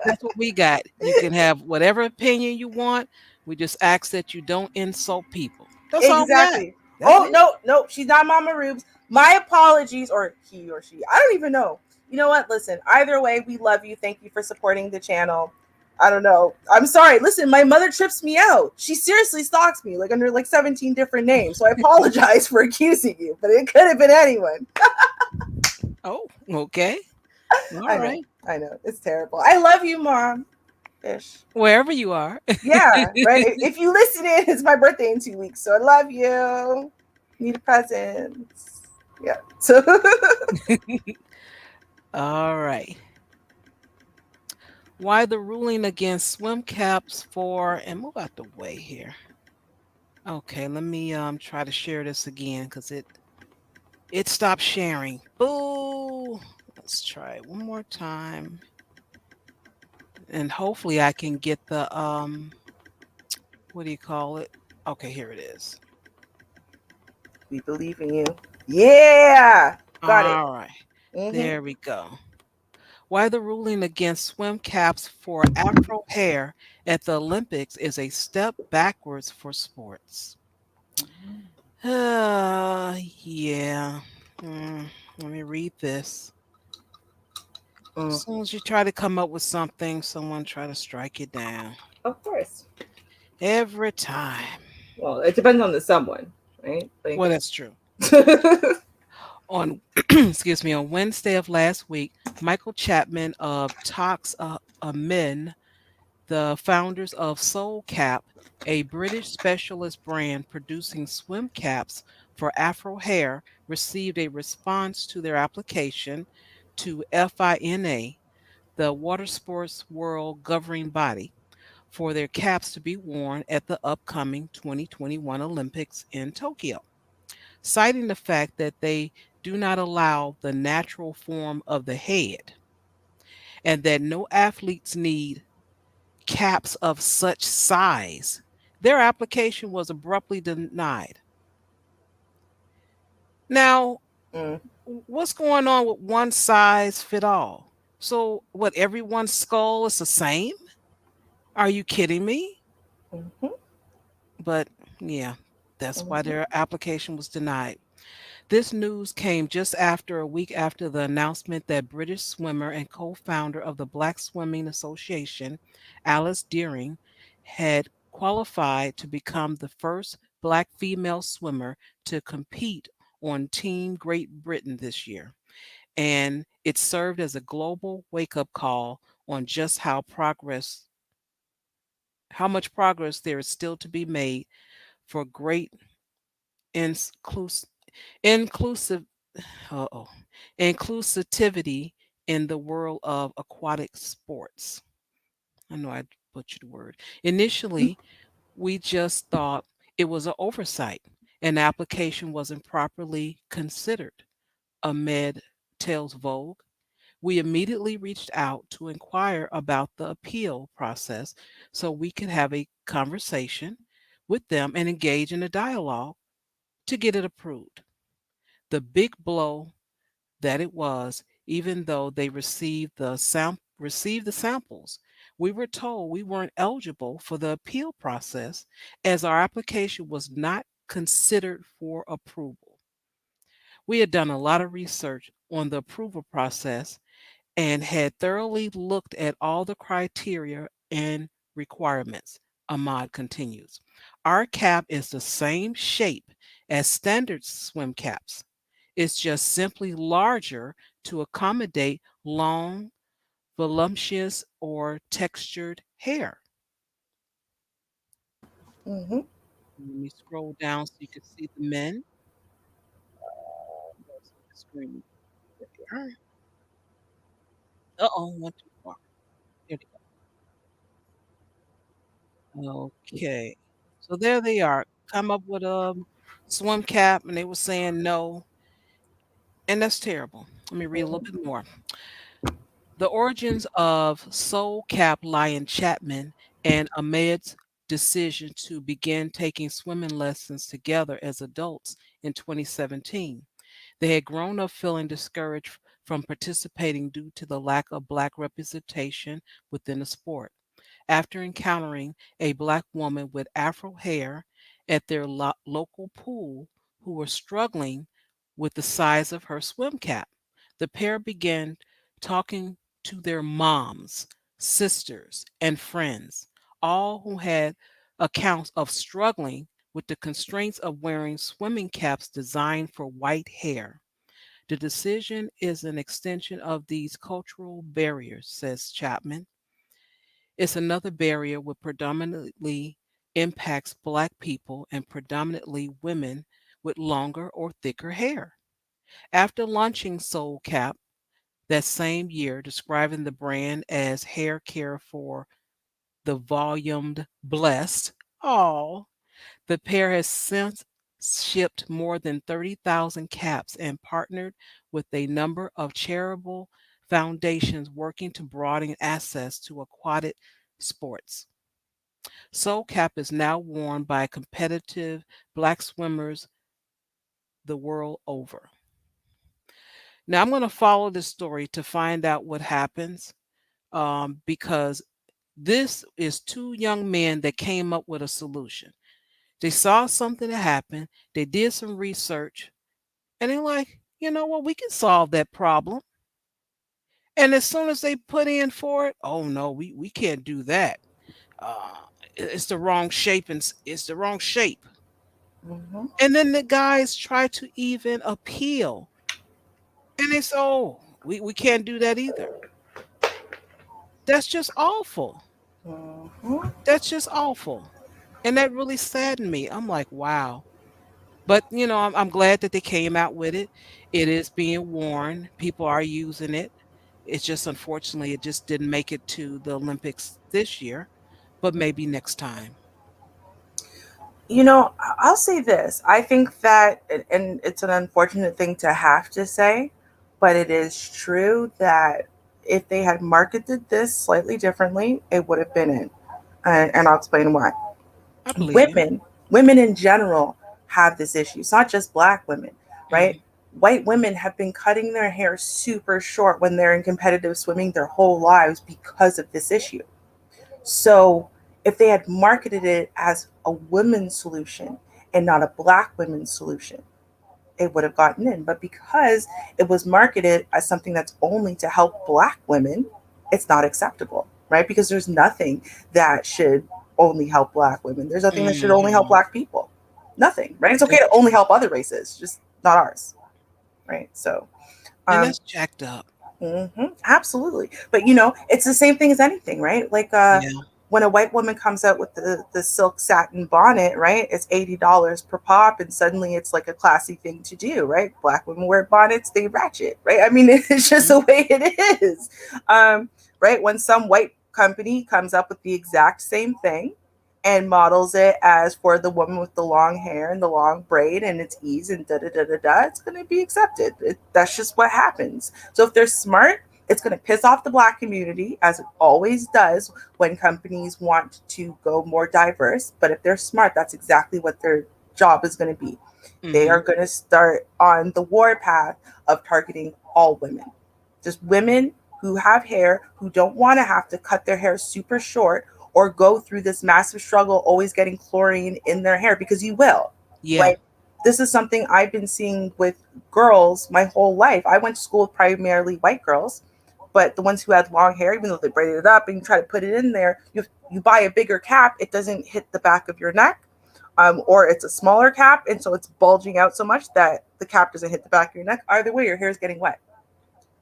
That's what we got. You can have whatever opinion you want. We just ask that you don't insult people. That's all we got. Exactly. That's Oh it. no, she's not Mama Rubes. My apologies, or he or she. I don't even know. You know what? Listen, either way, we love you. Thank you for supporting the channel. I don't know. I'm sorry. Listen, my mother trips me out. She seriously stalks me, like under like 17 different names. So I apologize for accusing you, but it could have been anyone. Oh, okay. All I know. right. I know. It's terrible. I love you, Mom. Ish. Wherever you are. Yeah, right. If you listen in, it's my birthday in 2 weeks, so I love you. Need a present. Yeah. So All right. Why the ruling against swim caps for and move out the way here. Okay, let me try to share this again because it stopped sharing. Boo. Let's try it one more time. And hopefully I can get the what do you call it? Okay, here it is. we believe in you. Yeah, got it. All right. Mm-hmm. There we go. Why the ruling against swim caps for Afro hair at the Olympics is a step backwards for sports. Yeah. Let me read this. As Mm. soon as you try to come up with something, someone try to strike you down. Of course. Every time. Well, it depends on the someone, right? Like. Well, that's true. On excuse me, on Wednesday of last week, Michael Chapman of Tox Amin, the founders of Soul Cap, a British specialist brand producing swim caps for Afro hair, received a response to their application to FINA, the water sports world governing body, for their caps to be worn at the upcoming 2021 Olympics in Tokyo, citing the fact that they do not allow the natural form of the head and that no athletes need caps of such size. Their application was abruptly denied. Now, Mm. what's going on with one size fit all? So, what, everyone's skull is the same? Are you kidding me? Mm-hmm. But yeah, that's why Mm-hmm. their application was denied. This news came just after a week after the announcement that British swimmer and co founder of the Black Swimming Association, Alice Deering, had qualified to become the first Black female swimmer to compete on Team Great Britain this year. And it served as a global wake up call on just how much progress there is still to be made for great inclus- inclusive uh-oh, inclusivity in the world of aquatic sports. I know I butchered the word. Initially, we just thought it was an oversight. An application wasn't properly considered. Ahmed tells Vogue. We immediately reached out to inquire about the appeal process so we could have a conversation with them and engage in a dialogue to get it approved. The big blow that it was, even though they received the samples, we were told we weren't eligible for the appeal process as our application was not considered for approval. We had done a lot of research on the approval process and had thoroughly looked at all the criteria and requirements. Ahmad continues. Our cap is the same shape as standard swim caps. It's just simply larger to accommodate long, voluptuous, or textured hair. Mm-hmm. Let me scroll down so you can see the men. Where's the screen? There they are. Uh-oh, went too far. There they go. Okay. So there they are. Come up with a swim cap, and they were saying no, and that's terrible. Let me read a little Mm-hmm. bit more. The origins of Soul Cap lie in Chapman and Ahmed's decision to begin taking swimming lessons together as adults in 2017. They had grown up feeling discouraged from participating due to the lack of Black representation within the sport. After encountering a Black woman with Afro hair at their local pool who was struggling with the size of her swim cap, the pair began talking to their moms, sisters, and friends, all who had accounts of struggling with the constraints of wearing swimming caps designed for white hair. The decision is an extension of these cultural barriers, says Chapman. It's another barrier which predominantly impacts Black people and predominantly women with longer or thicker hair. After launching Soul Cap that same year, describing the brand as hair care for the volumed blessed, all the pair has since shipped more than 30,000 caps and partnered with a number of charitable foundations working to broaden access to aquatic sports. Soul Cap is now worn by competitive Black swimmers the world over. Now, I'm going to follow this story to find out what happens because this is two young men that came up with a solution. They saw something that happened, they did some research, and they're like, you know what, we can solve that problem. And as soon as they put in for it, oh no, we can't do that. Uh, it's the wrong shape and it's the wrong shape. Mm-hmm. And then the guys try to even appeal. And they say, oh, we can't do that either. That's just awful. Mm-hmm. That's just awful. And that really saddened me. I'm like, wow. But I'm glad that they came out with it. It is being worn. People are using it. It's just unfortunately it just didn't make it to the Olympics this year, but maybe next time. I'll say this. I think that, and it's an unfortunate thing to have to say, but it is true that if they had marketed this slightly differently, it would have been in. And I'll explain why. I believe you. Women in general have this issue. It's not just Black women, right? Mhm. White women have been cutting their hair super short when they're in competitive swimming their whole lives because of this issue. So if they had marketed it as a women's solution and not a Black women's solution, it would have gotten in. But because it was marketed as something that's only to help Black women, it's not acceptable, right? Because there's nothing that should only help Black women. There's nothing that should only help Mhm. Black people. Nothing, right? It's okay That's to only true. help other races, just not ours, right? So, And um, that's jacked up. absolutely. But it's the same thing as anything, right? Like Yeah. when a white woman comes out with the silk satin bonnet, right? It's $80 per pop, and suddenly it's like a classy thing to do, right? Black women wear bonnets, they ratchet, right? I mean, it's just Mhm. the way it is, right? When some white company comes up with the exact same thing and models it as for the woman with the long hair and the long braid and its ease and da da da da da, it's going to be accepted. That's just what happens. So if they're smart, It's going to piss off the Black community, as it always does when companies want to go more diverse. But if they're smart, that's exactly what their job is going to be. They are Mm-hmm. going to start on the war path of targeting all women. Just women who have hair, who don't want to have to cut their hair super short or go through this massive struggle always getting chlorine in their hair, because you will. Yeah. Like, this is something I've been seeing with girls my whole life. I went to school with primarily white girls, but the ones who had long hair, even though they braided it up and you try to put it in there, you buy a bigger cap, it doesn't hit the back of your neck, or it's a smaller cap, and so it's bulging out so much that the cap doesn't hit the back of your neck. Either way, your hair is getting wet.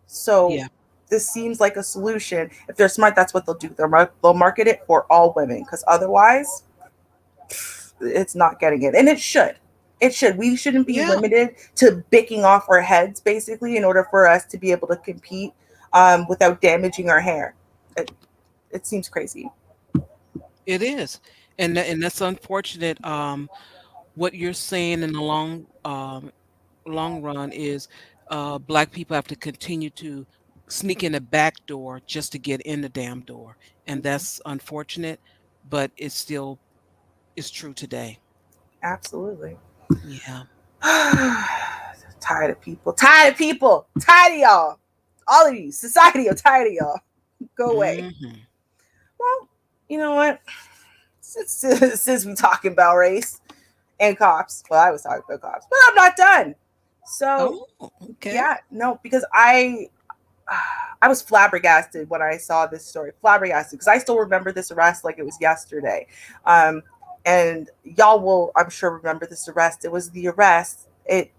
So Yeah. this seems like a solution. If they're smart, that's what they'll do. They'll market it for all women, because otherwise, it's not getting it. And it should. It should. We shouldn't be Yeah. limited to bicking off our heads, basically, in order for us to be able to compete without damaging our hair. It seems crazy. It is. And that's unfortunate. What you're saying in the long run is Black people have to continue to sneak in the back door just to get in the damn door. And that's unfortunate, but it's true today. Absolutely. Yeah. Tired of people. Tired of people. Tired of y'all. All of you. Society, I'm tired of y'all. Go away. Hmm. Well, you know what? Since we're talking about race and cops, well, I was talking about cops, but I'm not done. So, Oh, okay. yeah, no, because I was flabbergasted when I saw this story. Flabbergasted, because I still remember this arrest like it was yesterday. And y'all will, I'm sure, remember this arrest. It was the arrest. It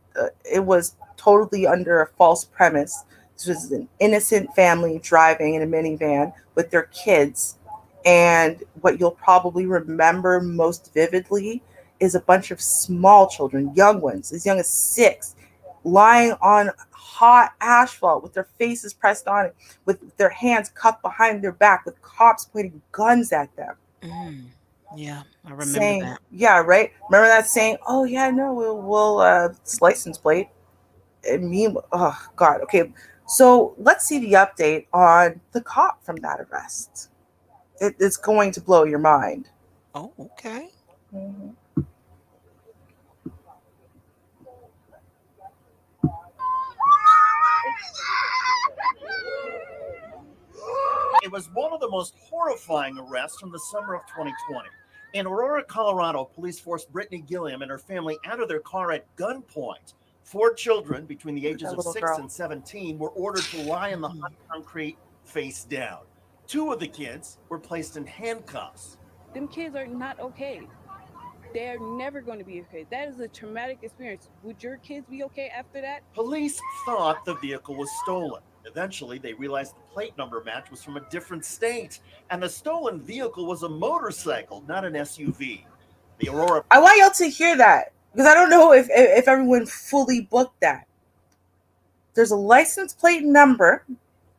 was totally under a false premise. This was an innocent family driving in a minivan with their kids. And what you'll probably remember most vividly is a bunch of small children, young ones, as young as 6, lying on hot asphalt with their faces pressed on it, with their hands cuffed behind their back, with cops pointing guns at them, Mm. Yeah, I remember saying, that. "Yeah, right." Remember that saying? "Oh yeah, no, we'll it's license plate." And me, oh God. Okay, so let's see the update on the cop from that arrest. It's going to blow your mind. Oh, okay. Mhm. It was one of the most horrifying arrests from the summer of 2020. In Aurora, Colorado, police forced Brittany Gilliam and her family out of their car at gunpoint. 4 children between the ages That of little 6 girl. and 17 were ordered to lie in the hot Mhm. concrete face down. 2 of the kids were placed in handcuffs. Them kids are not okay. They're never going to be okay. That is a traumatic experience. Would your kids be okay after that? Police thought the vehicle was stolen. Eventually, they realized the plate number match was from a different state, and the stolen vehicle was a motorcycle, not an SUV. The Aurora I want y'all to hear that, because I don't know if everyone fully booked that. There's a license plate number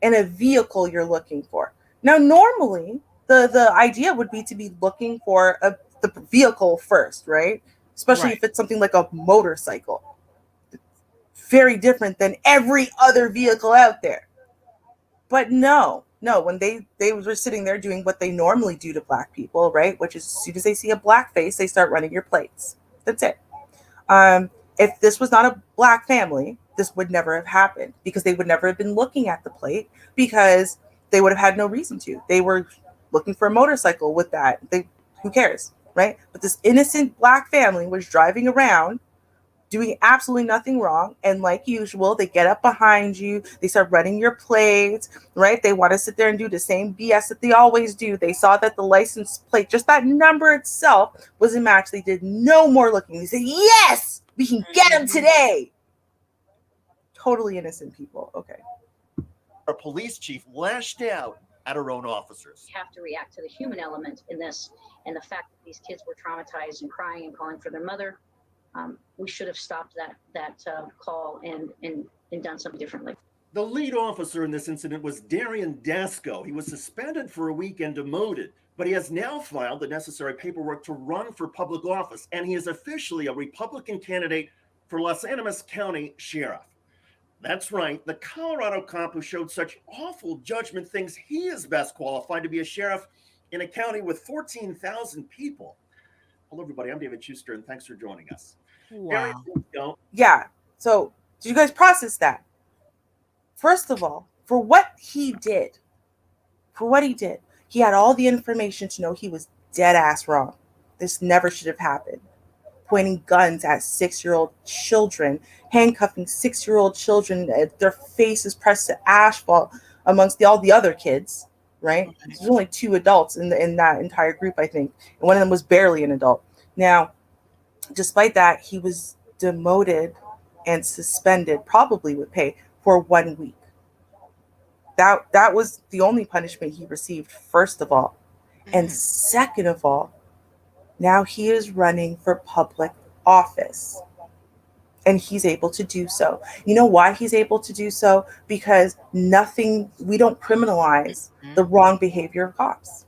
and a vehicle you're looking for. Now, normally, the idea would be to be looking for the vehicle first, right? Especially Right. if it's something like a motorcycle. Very different than every other vehicle out there. But no, when they were sitting there doing what they normally do to Black people, right? Which is, as soon as they see a Black face, they start running your plates. That's it. If this was not a Black family, this would never have happened, because they would never have been looking at the plate, because they would have had no reason to. They were looking for a motorcycle with that. Who cares, right? But this innocent Black family was driving around doing absolutely nothing wrong. And like usual, they get up behind you, they start running your plates, right? They want to sit there and do the same BS that they always do. They saw that the license plate, just that number itself, was a match. They did no more looking. They said, yes, we can get him Mhm. today. Totally innocent people. Okay. police chief lashed out at her own officers. Have to react to the human element in this, and the fact that these kids were traumatized and crying and calling for their mother. We should have stopped that call and done something differently. The lead officer in this incident was Darian Dasco. He was suspended for a week and demoted, but he has now filed the necessary paperwork to run for public office, and he is officially a Republican candidate for Los Animas County Sheriff. That's right. The Colorado cop who showed such awful judgment thinks he is best qualified to be a sheriff in a county with 14,000 people. Hello, everybody. I'm David Schuster, and thanks for joining us. Aaron, Wow. Yeah. So, did you guys process that? First of all, for what he did, he had all the information to know he was dead ass wrong. This never should have happened. Pointing guns at 6-year-old children, handcuffing 6-year-old children, their faces pressed to asphalt amongst all the other kids, right? Right. There's only 2 adults in that entire group, I think. And one of them was barely an adult. Now, despite that, he was demoted and suspended, probably with pay, for 1 week. That was the only punishment he received, first of all. And Mm. second of all, now he is running for public office. And he's able to do so. You know why he's able to do so? Because we don't criminalize the Mhm. wrong behavior of cops,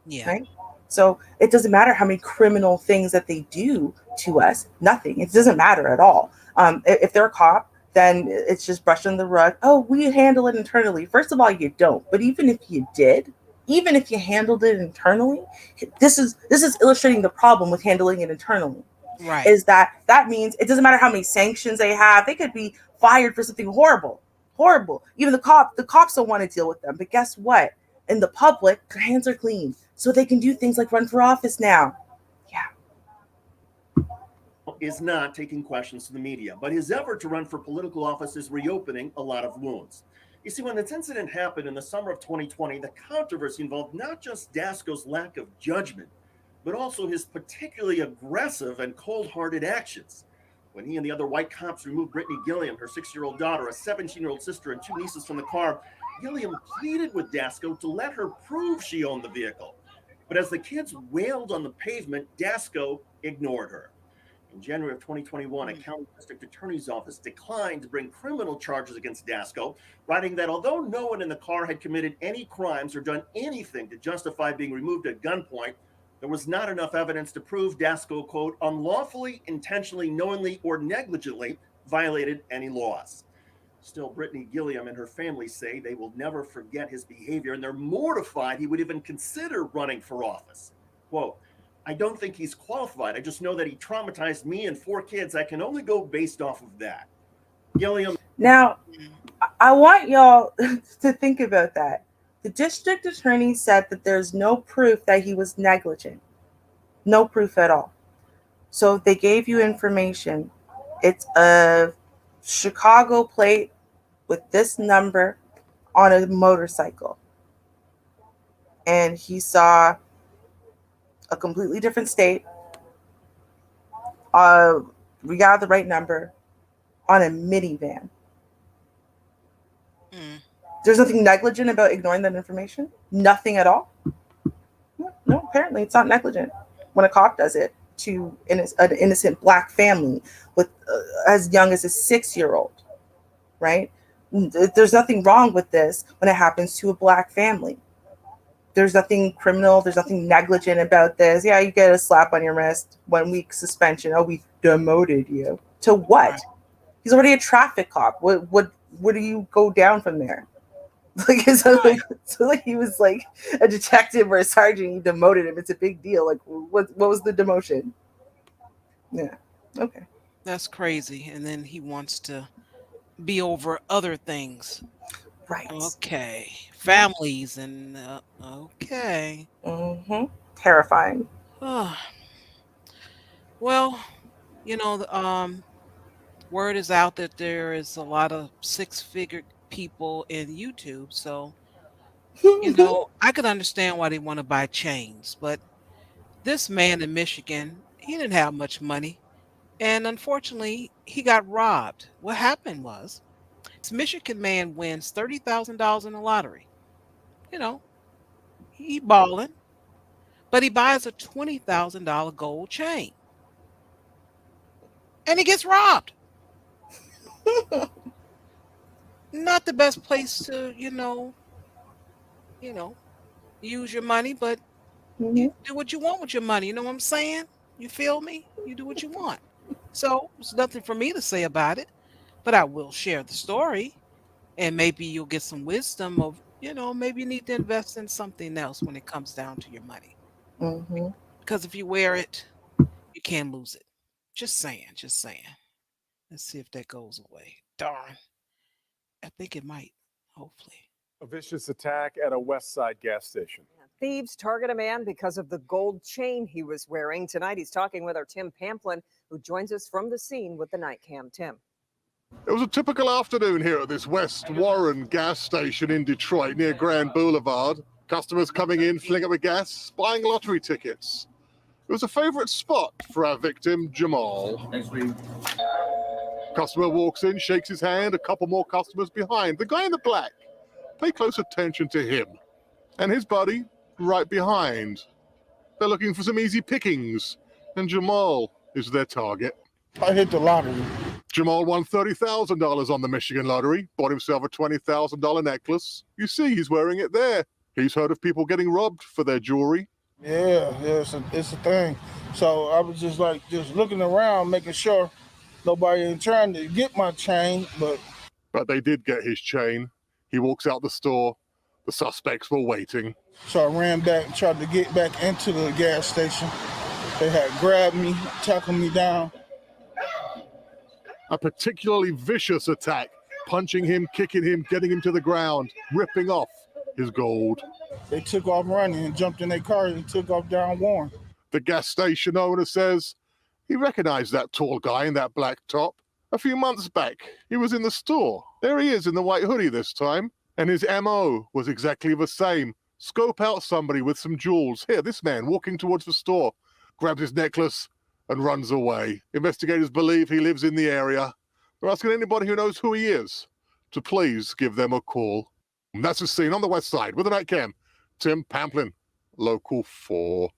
Yeah. right? So it doesn't matter how many criminal things that they do to us, nothing. It doesn't matter at all. If they're a cop, then it's just brushed under the rug. Oh, we handle it internally. First of all, you don't. But even if you did, even if you handled it internally, this is illustrating the problem with handling it internally. Right. Is that means it doesn't matter how many sanctions they have. They could be fired for something horrible. Even the cops don't want to deal with them. But guess what? In the public, their hands are clean. So they can do things like run for office now. Yeah. Is not taking questions to the media, but his effort to run for political office is reopening a lot of wounds. You see, when this incident happened in the summer of 2020, the controversy involved not just Dasco's lack of judgment, but also his particularly aggressive and cold-hearted actions. When he and the other white cops removed Brittany Gilliam, her 6-year-old daughter, a 17-year-old sister, and 2 nieces from the car, Gilliam pleaded with Dasco to let her prove she owned the vehicle. But as the kids wailed on the pavement, Dasco ignored her. In January of 2021, a county district attorney's office declined to bring criminal charges against Dasco, writing that although no one in the car had committed any crimes or done anything to justify being removed at gunpoint, there was not enough evidence to prove Dasco, quote, unlawfully, intentionally, knowingly, or negligently violated any laws. Still, Brittany Gilliam and her family say they will never forget his behavior, and they're mortified he would even consider running for office. Quote, I don't think he's qualified. I just know that he traumatized me and 4 kids. I can only go based off of that. Gilliam. Now, I want y'all to think about that. The district attorney said that there's no proof that he was negligent. No proof at all. So they gave you information. It's a Chicago plate with this number on a motorcycle. And he saw a completely different state. We got the right number on a minivan. Mm. There's nothing negligent about ignoring that information? Nothing at all? No, apparently it's not negligent when a cop does it to an innocent black family with as young as a 6-year-old, right? There's nothing wrong with this when it happens to a black family. There's nothing criminal. There's nothing negligent about this. Yeah, you get a slap on your wrist, 1 week suspension. Oh, we demoted you. To what? Right. He's already a traffic cop. Where do you go down from there? Right. Like he was like a detective or a sergeant. You demoted him. It's a big deal. Like what was the demotion? Yeah. Okay. That's crazy. And then he wants to be over other things. Right. Okay. Families and okay. Mm-hmm. Terrifying. Well, word is out that there is a lot of 6-figure people in YouTube. So, I could understand why they want to buy chains. But this man in Michigan, he didn't have much money. And unfortunately, he got robbed. What happened was this Michigan man wins $30,000 in the lottery. You know, he balling, but he buys a $20,000 gold chain and he gets robbed. Not the best place to, use your money, but you Mhm. do what you want with your money. You know what I'm saying? You feel me? You do what you want. So there's nothing for me to say about it. but I will share the story, and maybe you'll get some wisdom of, maybe you need to invest in something else when it comes down to your money. Mm-hmm. Because if you wear it, you can't lose it. Just saying, just saying. Let's see if that goes away. Darn. I think it might, hopefully. A vicious attack at a West Side gas station. Thieves target a man because of the gold chain he was wearing. Tonight, he's talking with our Tim Pamplin, who joins us from the scene with the night cam. Tim. It was a typical afternoon here at this West Warren gas station in Detroit near Grand Boulevard. Customers coming in, filling up with gas, buying lottery tickets. It was a favorite spot for our victim, Jamal. Customer walks in, shakes his hand, a couple more customers behind. The guy in the black, pay close attention to him. And his buddy, right behind. They're looking for some easy pickings, and Jamal is their target. I hit the lottery. Jamal won $30,000 on the Michigan lottery, bought himself a $20,000 necklace. You see, he's wearing it there. He's heard of people getting robbed for their jewelry. Yeah, it's a thing. So I was just looking around, making sure nobody ain't trying to get my chain, But they did get his chain. He walks out the store. The suspects were waiting. So I ran back and tried to get back into the gas station. They had grabbed me, tackled me down. A particularly vicious attack, punching him, kicking him, getting him to the ground, ripping off his gold. They took off running and jumped in their car and took off down Warren. The gas station owner says he recognized that tall guy in that black top. A few months back, he was in the store. There he is in the white hoodie this time. And his MO was exactly the same. Scope out somebody with some jewels. Here, this man walking towards the store, grabs his necklace and runs away. Investigators believe he lives in the area. They're asking anybody who knows who he is to please give them a call. And that's the scene on the West Side with the night cam. Tim Pamplin, Local 4.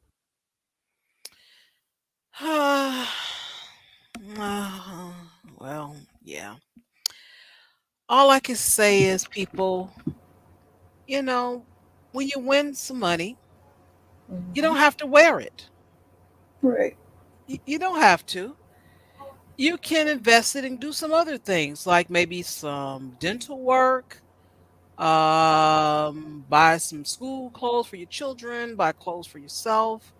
Well, yeah. All I can say is, people, when you win some money, you don't have to wear it. Right. You don't have to. You can invest it and do some other things, like maybe some dental work, buy some school clothes for your children, buy clothes for yourself,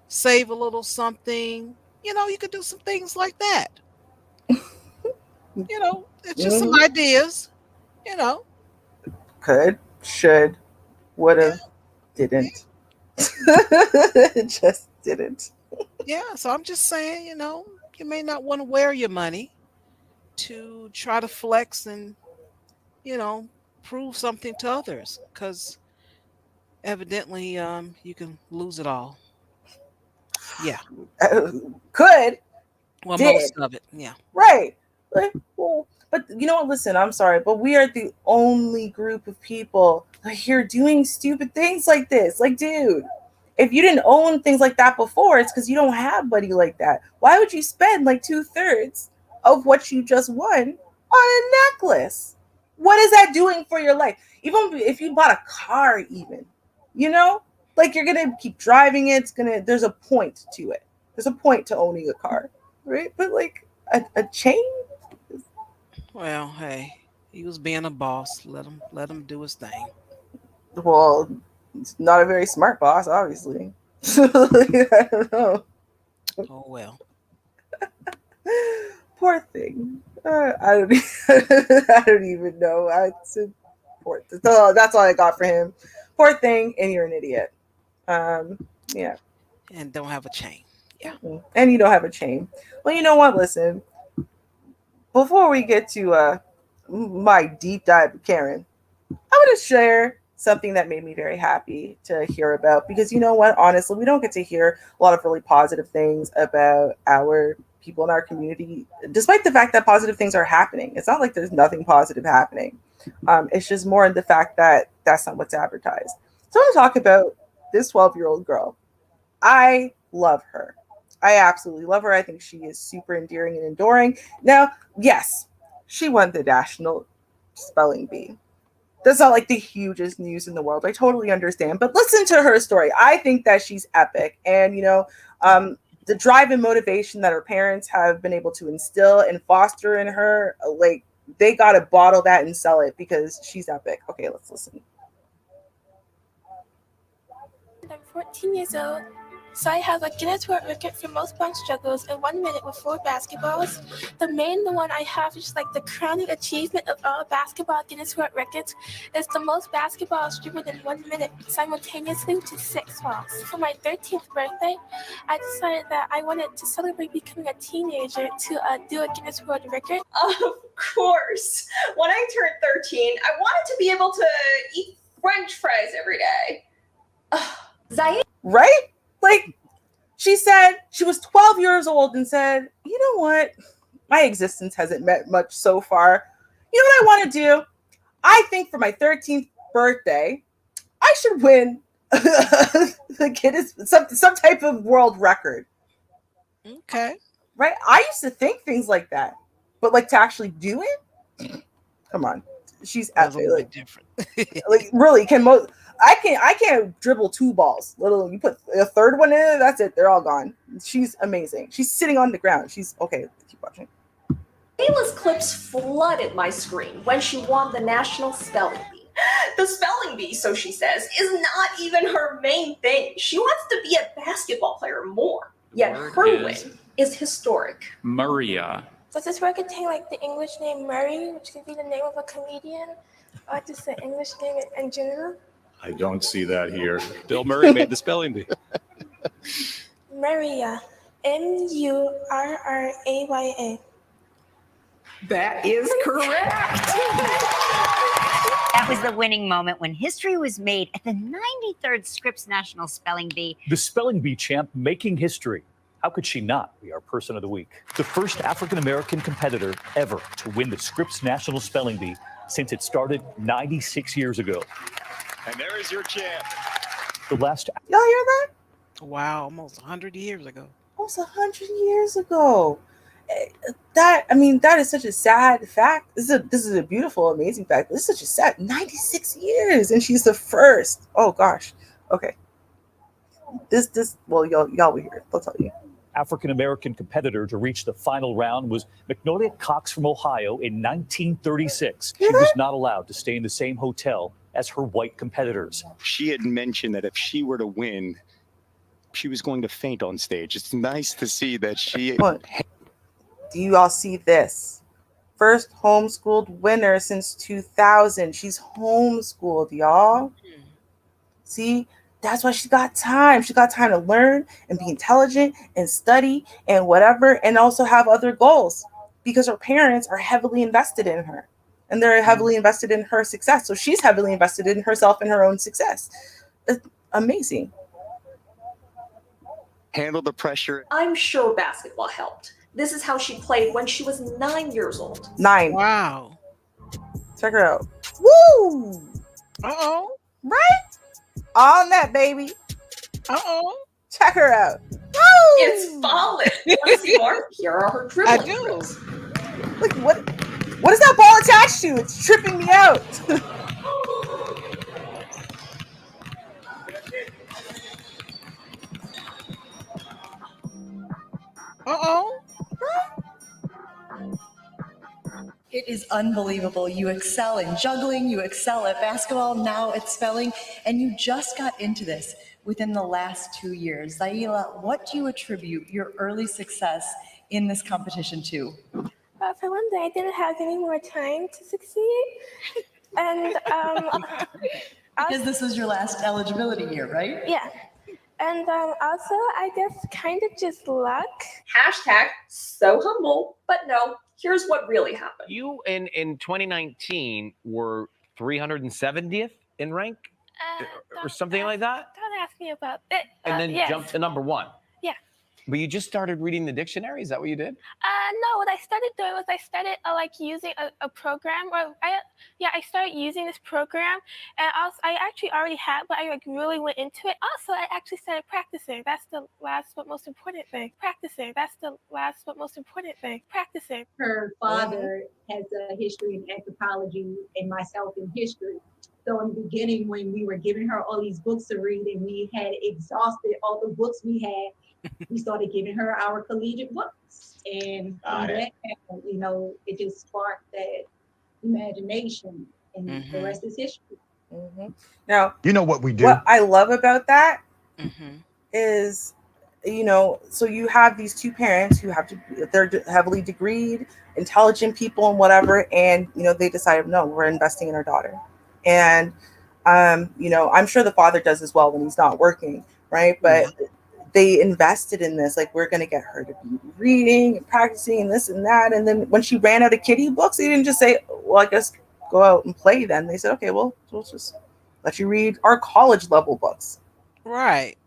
save a little something. You could do some things like that. It's just some ideas, Could, should, would have, didn't. Just didn't. Yeah, so I'm just saying, you may not want to wear your money to try to flex and, prove something to others, because evidently you can lose it all. Yeah. Could. Well, did. most of it, yeah. Right. But you know what? Listen, I'm sorry, but we are the only group of people here doing stupid things like this. Like, dude, if you didn't own things like that before, it's because you don't have money like that. Why would you spend like 2/3 of what you just won on a necklace? What is that doing for your life? Even if you bought a car, even, like you're gonna keep driving it. There's a point to it. There's a point to owning a car, right? But like a chain. Well, hey, he was being a boss. Let him do his thing. Well, he's not a very smart boss, obviously. I don't know. Oh well. Poor thing. I don't even know. That's all I got for him. Poor thing, and you're an idiot. Yeah. And don't have a chain. Yeah. And you don't have a chain. Well, you know what? Listen. Before we get to my deep dive with Karen, I want to share something that made me very happy to hear about, because you know what? Honestly, we don't get to hear a lot of really positive things about our people in our community, despite the fact that positive things are happening. It's not like there's nothing positive happening. It's just more in the fact that that's not what's advertised. So I want to talk about this 12-year-old girl. I love her. I absolutely love her. I think she is super endearing and adoring. Now, yes, she won the National Spelling Bee. That's not like the hugest news in the world. I totally understand. But listen to her story. I think that she's epic. And, the drive and motivation that her parents have been able to instill and foster in her, like, they got to bottle that and sell it because she's epic. Okay, let's listen. I'm 14 years old, so I have a Guinness World Record for most bunch juggles in 1 minute with 4 basketballs. The one I have is like the crowning achievement of all basketball Guinness World Records. Is the most basketballs dribbled in 1 minute simultaneously to 6 balls. For my 13th birthday, I decided that I wanted to celebrate becoming a teenager to do a Guinness World Record. Of course. When I turned 13, I wanted to be able to eat French fries every day. Zaila. Right? Like, she said she was 12 years old and said, you know what? My existence hasn't meant much so far. You know what I want to do? I think for my 13th birthday, I should win the Guinness, some type of world record. Okay. Right? I used to think things like that. But like to actually do it? Come on. She's That's a little bit different. like really, I can't dribble 2 balls. Little, you put a third one in it, that's it. They're all gone. She's amazing. She's sitting on the ground. She's okay. Keep watching. Zaila's clips flooded my screen when she won the National Spelling Bee. The spelling bee, so she says, is not even her main thing. She wants to be a basketball player more. Yet her win is historic. Maria. Does this word contain like the English name Murray, which could be the name of a comedian, or just the English name in general? I don't see that here. Bill Murray made the spelling bee. Maria. Murraya. That is correct. That was the winning moment when history was made at the 93rd Scripps National Spelling Bee. The Spelling Bee champ making history. How could she not be our Person of the Week? The first African-American competitor ever to win the Scripps National Spelling Bee since it started 96 years ago. And there is your champ. The last... Y'all hear that? Wow, almost 100 years ago. Almost 100 years ago. That is such a sad fact. This is a beautiful, amazing fact. This is such a sad 96 years, and she's the first. Oh gosh. Okay. Well, y'all will hear it. I'll tell you. African-American competitor to reach the final round was Magnolia Cox from Ohio in 1936. She was not allowed to stay in the same hotel as her white competitors. She had mentioned that if she were to win, she was going to faint on stage. It's nice to see that she... What? Do you all see this? First homeschooled winner since 2000. She's homeschooled, y'all. See? That's why she got time. She got time to learn and be intelligent and study and whatever, and also have other goals because her parents are heavily invested in her and they're heavily invested in her success. So she's heavily invested in herself and her own success. It's amazing. Handle the pressure. I'm sure basketball helped. This is how she played when she was 9 years old. 9. Wow. Check her out. Woo! Uh-oh. Right? On that, baby. Uh-oh. Check her out. Woo! It's falling. Want to see more? Here are her dribbling I do. drills. Look, what is that ball attached to? It's tripping me out. Uh-oh. It is unbelievable. You excel in juggling, you excel at basketball, now at spelling, and you just got into this within the last 2 years. Zaila, what do you attribute your early success in this competition to? For one thing, I didn't have any more time to succeed. And Because this was your last eligibility year, right? yeah. And also, I guess kind of just luck. Hashtag so humble, but no, here's what really happened. You in 2019 were 370th in rank or something like that? Don't ask me about it. And then yes. jumped to number 1. Yeah. But you just started reading the dictionary? Is that what you did? No, what I started doing was I started like using a program, or I started using this program, and also I actually already had, but I like really went into it. Also, I actually started practicing. That's the last but most important thing. Practicing. That's the last but most important thing. Practicing. Her father has a history in anthropology and myself in history. So in the beginning, when we were giving her all these books to read and we had exhausted all the books we had, we started giving her our collegiate books. And from that, it just sparked that imagination, and the rest is history. Now, You know what we do? what I love about that Mm-hmm. is, so you have these two parents who they're heavily degreed, intelligent people and whatever, and they decided, no, we're investing in our daughter. And I'm sure the father does as well when he's not working, right? But they invested in this, like, we're going to get her to be reading and practicing and this and that. And then when she ran out of kiddie books, they didn't just say, well, I guess go out and play then. They said, okay, well, we'll just let you read our college level books. Right.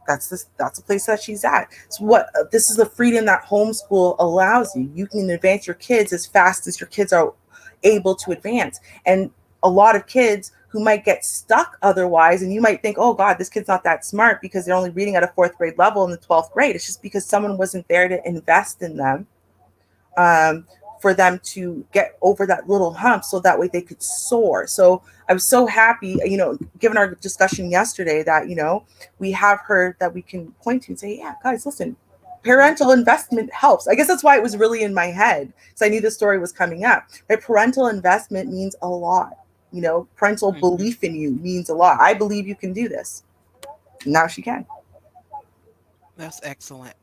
That's the place that she's at. So this is the freedom that homeschool allows you. You can advance your kids as fast as your kids are able to advance. And a lot of kids who might get stuck otherwise, and you might think, oh God, this kid's not that smart because they're only reading at a 4th grade level in the 12th grade. It's just because someone wasn't there to invest in them, for them to get over that little hump so that way they could soar. So I was so happy, given our discussion yesterday, that, we have her that we can point to and say, yeah, guys, listen, parental investment helps. I guess that's why it was really in my head, because I knew the story was coming up. Right? Parental investment means a lot. Parental belief in you means a lot. I believe you can do this. Now she can. That's excellent.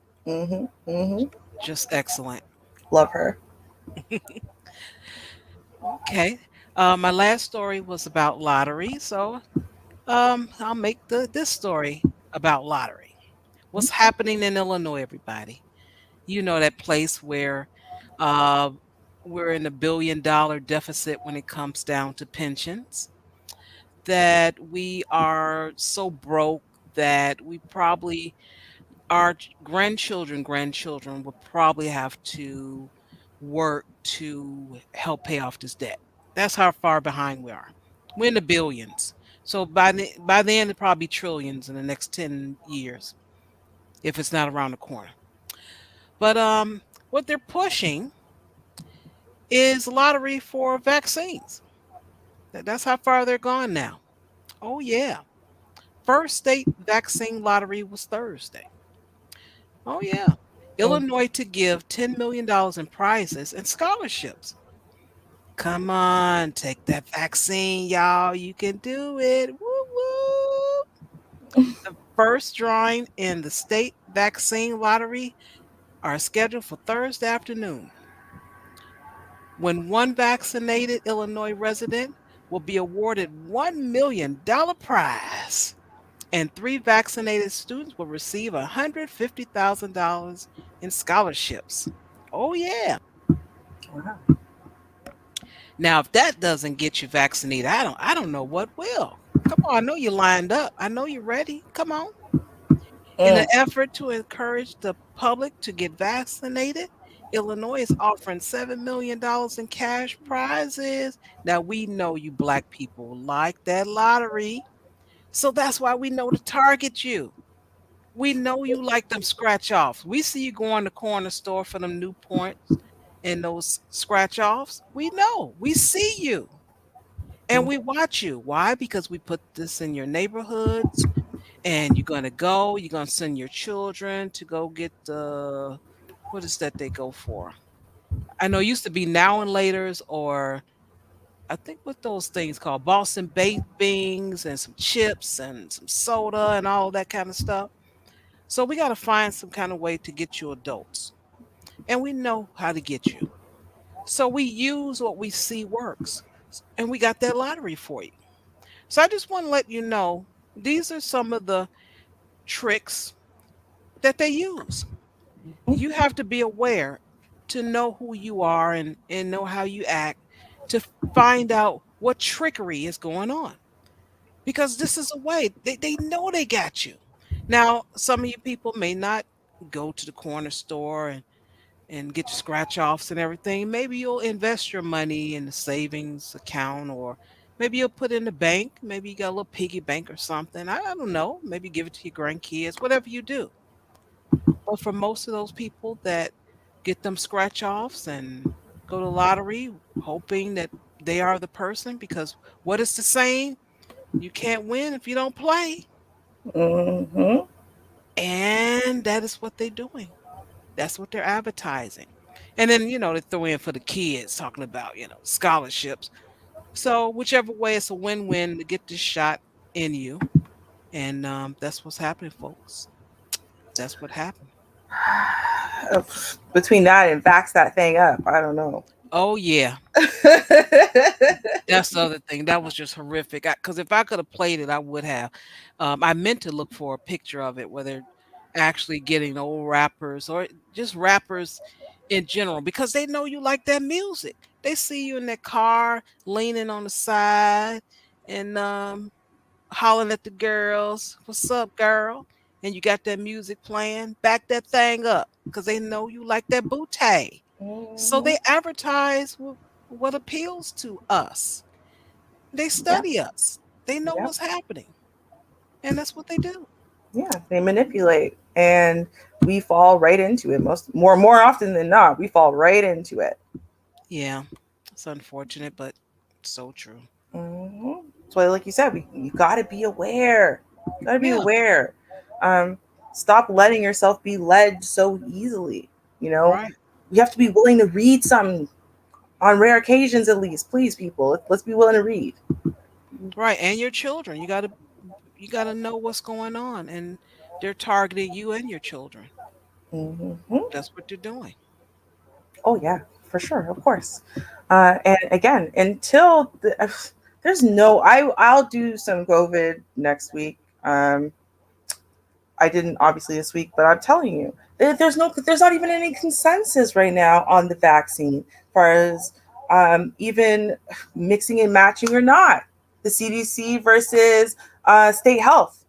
Just excellent. Love her. Okay. My last story was about lottery, so I'll make this story about lottery. What's happening in Illinois, everybody? You know, that place where uh, we're in $1 billion deficit when it comes down to pensions, that we are so broke that we probably, our grandchildren will probably have to work to help pay off this debt. That's how far behind we are. We're in the billions. So by the end, it'll probably be trillions in the next 10 years, if it's not around the corner. But what they're pushing is lottery for vaccines. That's how far they're gone now. Oh yeah. First state vaccine lottery was Thursday. Oh yeah. Illinois to give $10 million in prizes and scholarships. Come on, take that vaccine, y'all. You can do it. Woo woo. The first drawing in the state vaccine lottery are scheduled for Thursday afternoon, when one vaccinated Illinois resident will be awarded $1 million prize, and 3 vaccinated students will receive $150,000 in scholarships. Oh yeah. Now, if that doesn't get you vaccinated, I don't know what will. Come on, I know you lined up. I know you're ready. Come on. In an effort to encourage the public to get vaccinated, Illinois is offering $7 million in cash prizes. Now, we know you Black people like that lottery, so that's why we know to target you. We know you like them scratch offs. We see you go on the corner store for them new points and those scratch offs. We know. We see you. And we watch you. Why? Because we put this in your neighborhoods, and you're going to send your children to go get what is that they go for? I know it used to be now and laters, or I think what those things called, Boston baked beans and some chips and some soda and all that kind of stuff. So we got to find some kind of way to get you adults. And we know how to get you. So we use what we see works. And we got that lottery for you. So I just want to let you know, these are some of the tricks that they use. You have to be aware to know who you are, and know how you act, to find out what trickery is going on. Because this is a way, they know they got you. Now, some of you people may not go to the corner store and get your scratch offs and everything. Maybe you'll invest your money in the savings account, or maybe you'll put in the bank. Maybe you got a little piggy bank or something. I don't know. Maybe give it to your grandkids, whatever you do. But for most of those people that get them scratch offs and go to lottery hoping that they are the person, because what is the saying? You can't win if you don't play. Mm-hmm. And that is what they're doing. That's what they're advertising. And then, they throw in for the kids talking about, scholarships. So whichever way, it's a win-win to get this shot in you. And that's what's happening, folks. That's what happened. Between that and vax that thing up, I don't know. Oh, yeah. That's the other thing. That was just horrific. Because if I could have played it, I would have. I meant to look for a picture of it where they're actually getting old rappers or just rappers in general, because they know you like that music. They see you in their car leaning on the side and hollering at the girls, "What's up, girl?" And you got that music playing. Back that thing up, because they know you like that bootay. So they advertise what appeals to us. They study us. They know what's happening. And that's what they do. Yeah, they manipulate, and we fall right into it. More often than not, we fall right into it. Yeah, it's unfortunate, but so true. Mm-hmm. So, like you said, you got to be aware. You got to be aware. Stop letting yourself be led so easily. Right. You have to be willing to read something on rare occasions, at least. Please, people, let's be willing to read. Right, and your children. You gotta know what's going on, and they're targeting you and your children. Mm-hmm. That's what they're doing. Oh yeah, for sure, of course. And again, until there's no, I'll do some COVID next week. I didn't obviously this week, but I'm telling you, there's not even any consensus right now on the vaccine, as far as even mixing and matching or not. The CDC versus state health.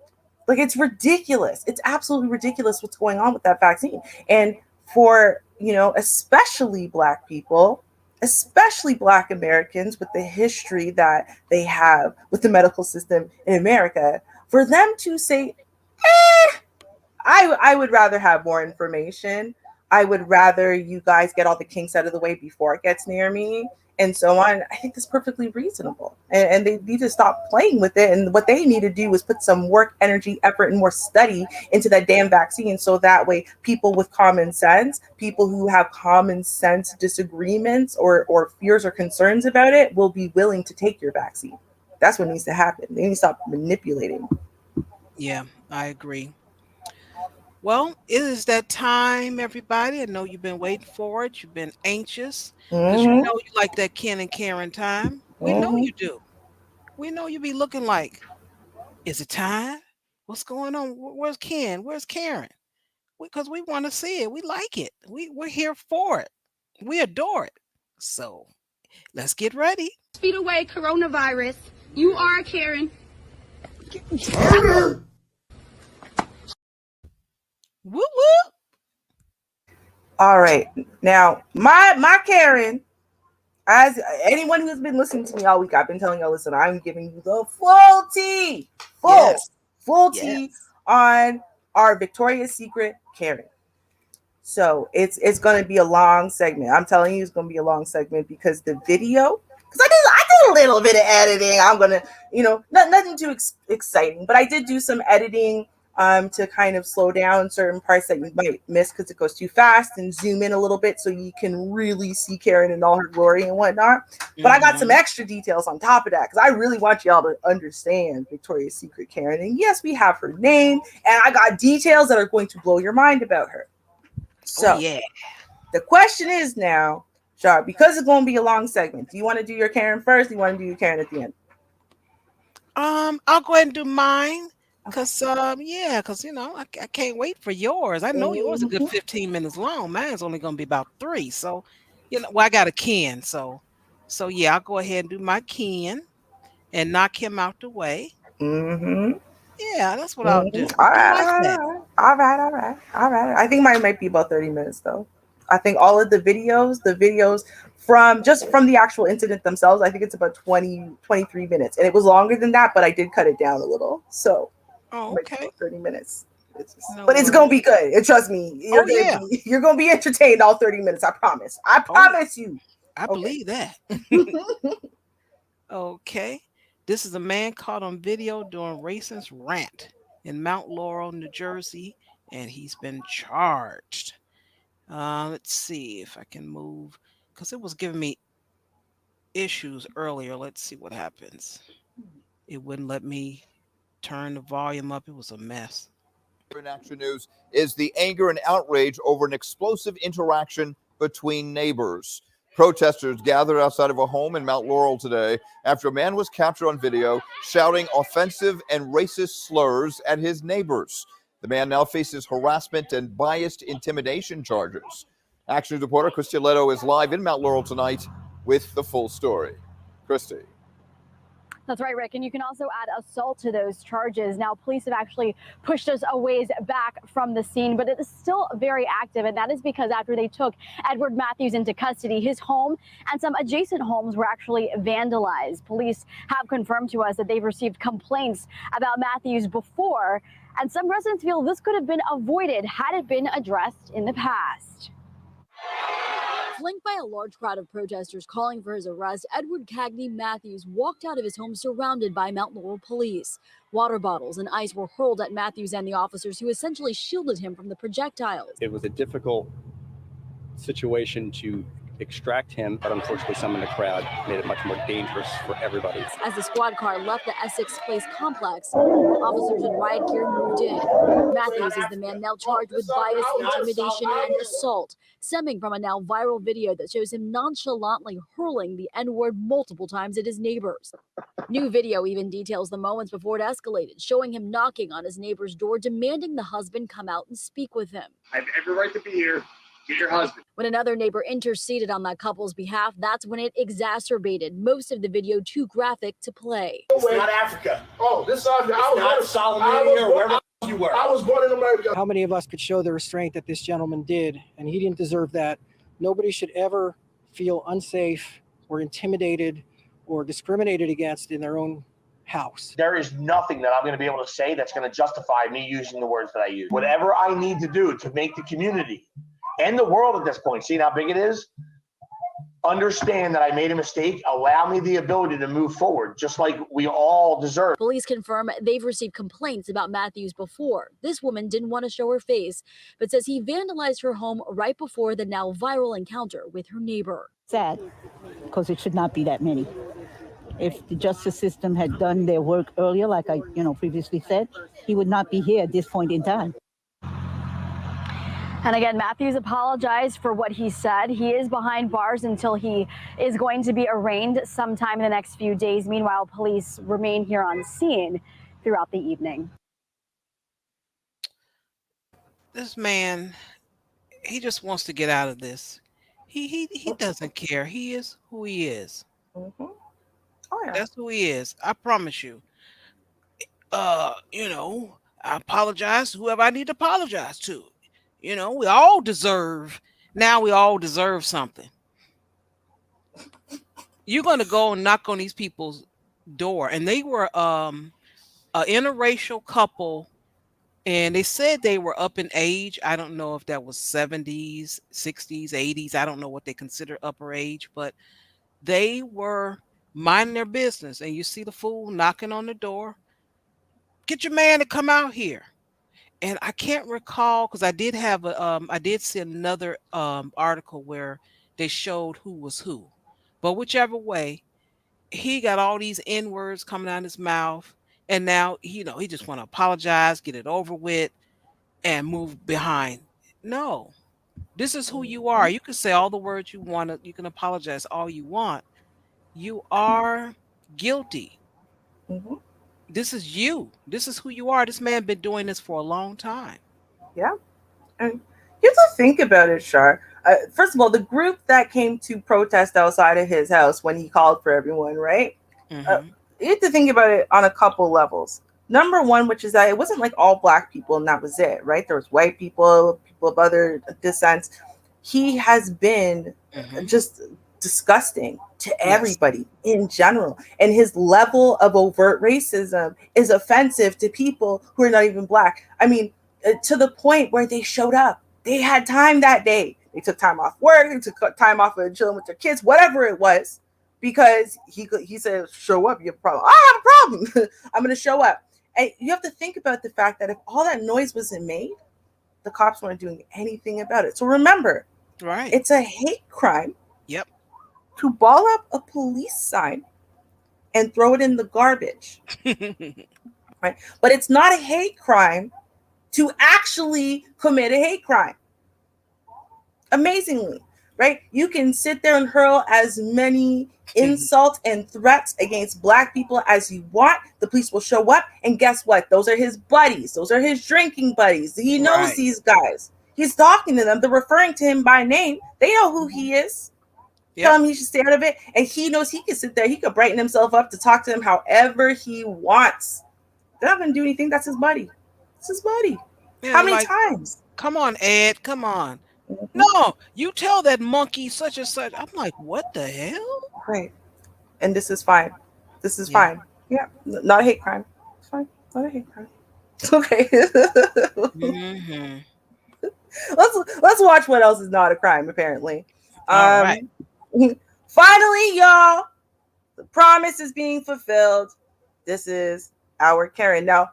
Like, it's ridiculous. It's absolutely ridiculous what's going on with that vaccine. And for, especially Black people, especially Black Americans, with the history that they have with the medical system in America, for them to say, I would rather have more information. I would rather you guys get all the kinks out of the way before it gets near me, and so on. I think that's perfectly reasonable. And they need to stop playing with it. And what they need to do is put some work, energy, effort, and more study into that damn vaccine. So that way, people with common sense, people who have common sense disagreements or fears or concerns about it, will be willing to take your vaccine. That's what needs to happen. They need to stop manipulating. Yeah, I agree. Well, it is that time, everybody. I know you've been waiting for it. You've been anxious because you Mm-hmm. know you like that Ken and Karen time. We know Mm-hmm. you do. We know you be looking like, is it time? What's going on? Where's Ken? Where's Karen? Because we want to see it. We like it. We're here for it. We adore it. So let's get ready. Feet away, coronavirus. You are Karen. Woo woo. All right. Now, my Karen, as anyone who's been listening to me all week, I've been telling y'all, listen, I'm giving you the full tea, full tea on our Victoria's Secret Karen. So it's going to be a long segment. I'm telling you, it's going to be a long segment because the video, because I did a little bit of editing. I'm going to, nothing too exciting, but I did do some editing to kind of slow down certain parts that you might miss because it goes too fast, and zoom in a little bit so you can really see Karen in all her glory and whatnot. But I got some extra details on top of that because I really want y'all to understand Victoria's Secret Karen. And yes, we have her name, and I got details that are going to blow your mind about her. So the question is now, Char, because it's going to be a long segment, do you want to do your Karen first? Do you want to do your Karen at the end? I'll go ahead and do mine. Because, I can't wait for yours. I know yours is a good 15 minutes long. Mine's only going to be about 3. So, I got a Ken. So yeah, I'll go ahead and do my Ken and knock him out the way. Mm-hmm. Yeah, that's what I'll do. All right. I think mine might be about 30 minutes, though. I think all of the videos from the actual incident themselves, I think it's about 23 minutes. And it was longer than that, but I did cut it down a little. So, okay. 30 minutes. But it's going to be good. And trust me, you're going to be entertained all 30 minutes. I promise. I promise you. I believe that. Okay. This is a man caught on video doing racist rant in Mount Laurel, New Jersey, and he's been charged. Let's see if I can move because it was giving me issues earlier. Let's see what happens. It wouldn't let me turn the volume up. It was a mess. In Action News is the anger and outrage over an explosive interaction between neighbors. Protesters gathered outside of a home in Mount Laurel today after a man was captured on video shouting offensive and racist slurs at his neighbors. The man now faces harassment and biased intimidation charges. Action News reporter Christy Leto is live in Mount Laurel tonight with the full story. Christy. That's right, Rick. And you can also add assault to those charges. Now, police have actually pushed us a ways back from the scene, but it is still very active. And that is because after they took Edward Matthews into custody, his home and some adjacent homes were actually vandalized. Police have confirmed to us that they've received complaints about Matthews before, and some residents feel this could have been avoided had it been addressed in the past. Flanked by a large crowd of protesters calling for his arrest, Edward Cagney Matthews walked out of his home surrounded by Mount Laurel police. Water bottles and ice were hurled at Matthews and the officers who essentially shielded him from the projectiles. It was a difficult situation to extract him, but unfortunately some in the crowd made it much more dangerous for everybody. As the squad car left the Essex Place complex, officers in riot gear moved in. Matthews is the man now charged with bias, intimidation, and assault, stemming from a now viral video that shows him nonchalantly hurling the N-word multiple times at his neighbors. New video even details the moments before it escalated, showing him knocking on his neighbor's door, demanding the husband come out and speak with him. I have every right to be here. Get your husband. When another neighbor interceded on that couple's behalf, that's when it exacerbated. Most of the video too graphic to play. It's not Africa. Oh, this is not Solomon or wherever you were. I was born in America. How many of us could show the restraint that this gentleman did, and he didn't deserve that. Nobody should ever feel unsafe or intimidated or discriminated against in their own house. There is nothing that I'm going to be able to say that's going to justify me using the words that I use. Whatever I need to do to make the community and the world at this point, see how big it is? Understand that I made a mistake. Allow me the ability to move forward, just like we all deserve. Police confirm they've received complaints about Matthews before. This woman didn't want to show her face, but says he vandalized her home right before the now viral encounter with her neighbor. Sad, because it should not be that many. If the justice system had done their work earlier, like I previously said, he would not be here at this point in time. And again, Matthews apologized for what he said. He is behind bars until he is going to be arraigned sometime in the next few days. Meanwhile, police remain here on scene throughout the evening. This man, he just wants to get out of this. He doesn't care. He is who he is. Mm-hmm. Oh, yeah. That's who he is. I promise you. I apologize to whoever I need to apologize to. We all deserve something. You're going to go and knock on these people's door. And they were an interracial couple, and they said they were up in age. I don't know if that was 70s, 60s, 80s. I don't know what they consider upper age, but they were minding their business. And you see the fool knocking on the door. Get your man to come out here. And I can't recall, because I did have I did see another article where they showed who was who. But whichever way, he got all these N-words coming out of his mouth, and now he just want to apologize, get it over with, and move behind. No, this is who you are. You can say all the words you want. You can apologize all you want. You are guilty. Mm-hmm. This is you. This is who you are. This man been doing this for a long time. Yeah. And you have to think about it, Char. First of all, the group that came to protest outside of his house when he called for everyone, right? Mm-hmm. You have to think about it on a couple levels. Number one, which is that it wasn't like all black people and that was it, right? There was white people, people of other descents. He has been just disgusting to everybody in general, and his level of overt racism is offensive to people who are not even black. I mean, to the point where they showed up. They had time that day. They took time off work. They took time off of chilling with their kids, whatever it was, because he said, show up, you have a problem. I have a problem. I'm going to show up. And you have to think about the fact that if all that noise wasn't made, the cops weren't doing anything about it. So remember, Right. it's a hate crime. Yep. To ball up a police sign and throw it in the garbage. Right? But it's not a hate crime to actually commit a hate crime. Amazingly, right? You can sit there and hurl as many insults and threats against Black people as you want. The police will show up, and guess what? Those are his buddies. Those are his drinking buddies. He knows these guys. He's talking to them. They're referring to him by name. They know who he is. Tell him he should stay out of it. And he knows he can sit there. He could brighten himself up to talk to them however he wants. They're not going to do anything. That's his buddy. It's his buddy. Yeah, how many times? Come on, Ed. Come on. No, you tell that monkey such and such. I'm like, what the hell? Right. And this is fine. This is fine. Yeah. Not a hate crime. It's fine. Not a hate crime. It's okay. Let's watch what else is not a crime, apparently. All right. Finally, y'all, the promise is being fulfilled. This is our Karen. Now,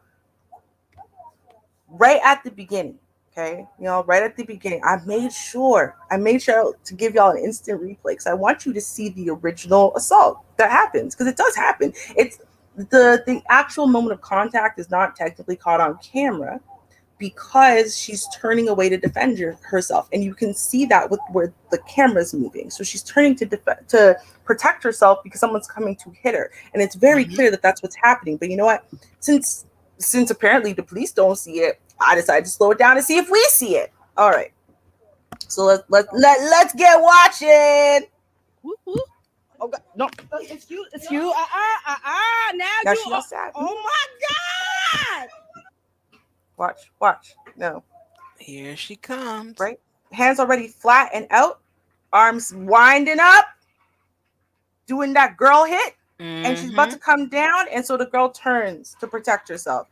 right at the beginning, okay, right at the beginning, I made sure to give y'all an instant replay because I want you to see the original assault that happens, because it does happen. It's the actual moment of contact is not technically caught on camera because she's turning away to defend herself, and you can see that with where the camera's moving. So she's turning to protect herself because someone's coming to hit her, and it's very clear that that's what's happening. But you know what? Since apparently the police don't see it, I decided to slow it down to see if we see it. All right. So let's get watching. Oh God, no, it's you. Now she all sad. Oh my God! Watch. No. Here she comes. Right? Hands already flat and out. Arms winding up. Doing that girl hit. And she's about to come down. And so the girl turns to protect herself.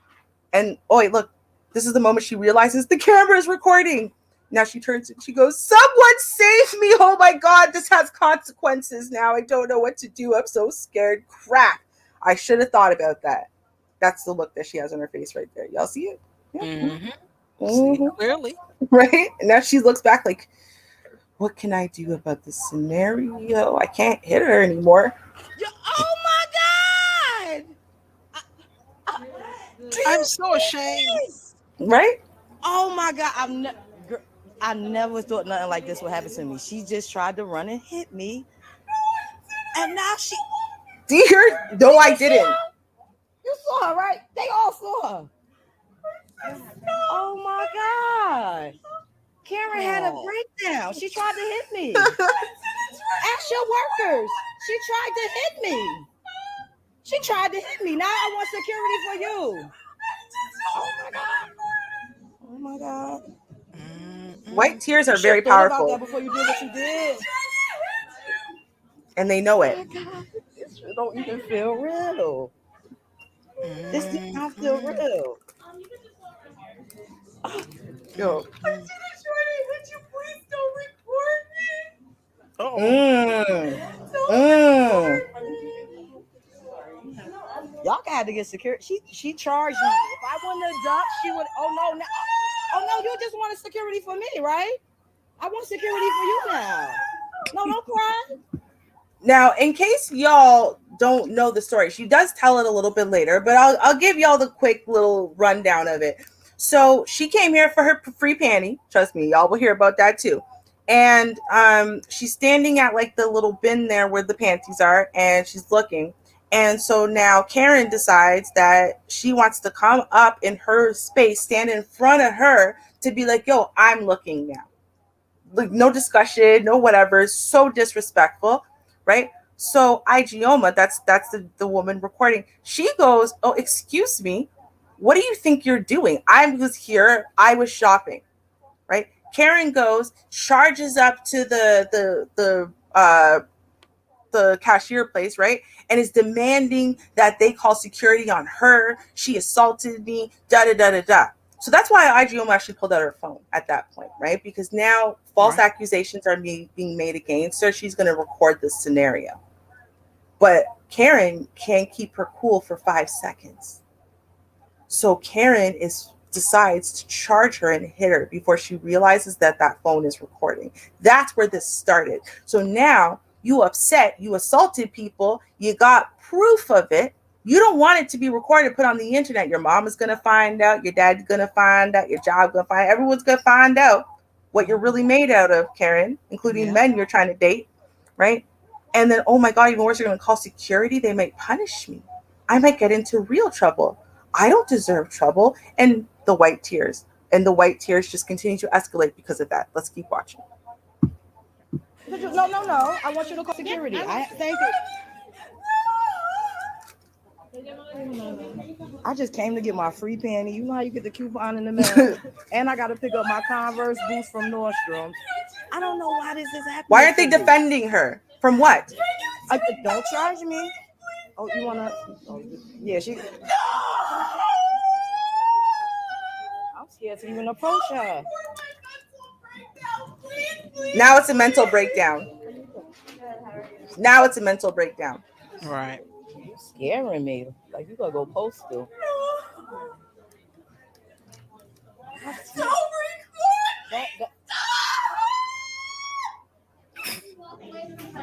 And, look. This is the moment she realizes the camera is recording. Now she turns and she goes, someone save me. Oh my God, this has consequences now. I don't know what to do. I'm so scared. Crap. I should have thought about that. That's the look that she has on her face right there. Y'all see it? Yeah. See clearly. Right? And now she looks back like, what can I do about this scenario? I can't hit her anymore. Oh my God! I'm so ashamed. Right? Oh my God! I never thought nothing like this would happen to me. She just tried to run and hit me, and now she. Dear, no, I didn't. You saw her, right? They all saw her. Oh my God! Karen had a breakdown. She tried to hit me. Ask your workers. She tried to hit me. Now I want security for you. Oh my God. White tears are very powerful. About that before you did what you did. And they know it. Oh my God. This don't even feel real. This does not feel real. Yo. Would you please don't record me? Y'all had to get security. She charged me. If I wouldn't have ducked, she would. Oh no, you just wanted security for me, right? I want security for you now. No, don't cry. Now, in case y'all don't know the story, she does tell it a little bit later, but I'll give y'all the quick little rundown of it. So she came here for her free panty. Trust me, y'all will hear about that too. And she's standing at like the little bin there where the panties are, and she's looking. And so now Karen decides that she wants to come up in her space, stand in front of her to be like, yo, I'm looking now. Like, no discussion, no whatever. So disrespectful, right? So Igioma, that's the woman recording. She goes, oh, excuse me. What do you think you're doing? I was here. I was shopping, right? Karen goes, charges up to the cashier place, right? And is demanding that they call security on her. She assaulted me, da-da-da-da-da. So that's why Igioma actually pulled out her phone at that point, right? Because now false accusations are being made against her. She's going to record this scenario. But Karen can't keep her cool for 5 seconds. So Karen decides to charge her and hit her before she realizes that phone is recording. That's where this started. So now you upset, you assaulted people, you got proof of it. You don't want it to be recorded, put on the internet. Your mom is going to find out, your dad's going to find out, your job going to find out, everyone's going to find out what you're really made out of, Karen, including men you're trying to date, right? And then, oh my God, even worse, you're going to call security. They might punish me. I might get into real trouble. I don't deserve trouble. And the white tears. And the white tears just continue to escalate because of that. Let's keep watching. No. I want you to call security. Thank you. I just came to get my free panty. You know how you get the coupon in the mail? And I got to pick up my Converse boots from Nordstrom. I don't know why this is happening. Why aren't they defending her? From what? Don't charge me. Oh, you want to? Oh, yeah, she. I'm scared to even approach her. Now it's a mental breakdown. Right. You're scaring me. Like you gotta go postal.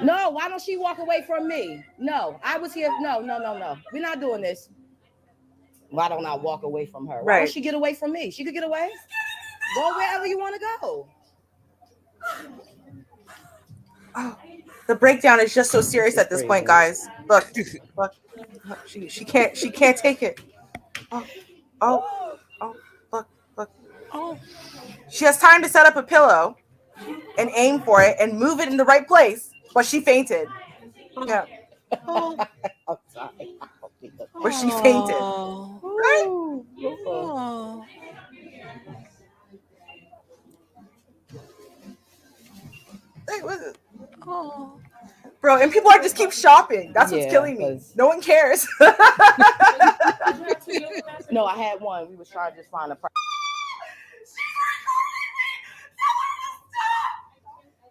No, why don't she walk away from me? No, I was here. No. We're not doing this. Why don't I walk away from her? Why don't she get away from me? She could get away. Go wherever you want to go. Oh, the breakdown is just so serious at this point, guys. Look. She can't take it. Oh, look. Oh. She has time to set up a pillow and aim for it and move it in the right place, but she fainted. Yeah. I'm sorry. But she fainted. Right? Oh. Oh. Bro, and people are just keep shopping. That's what's killing me. No one cares. No, I had one. We was trying to just find a price.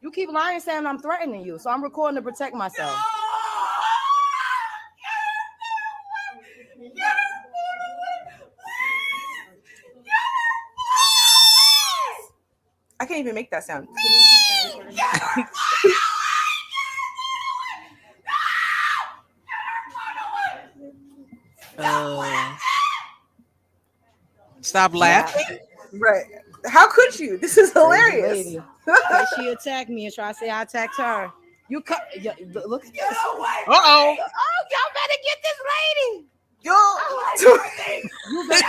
You keep lying saying I'm threatening you, so I'm recording to protect myself. I can't even make that sound. Stop laughing. Right. How could you? This is hilarious. She attacked me and try to say I attacked her. You cut. Look at this. Uh-oh. Oh, y'all better get this lady. Yo. You better.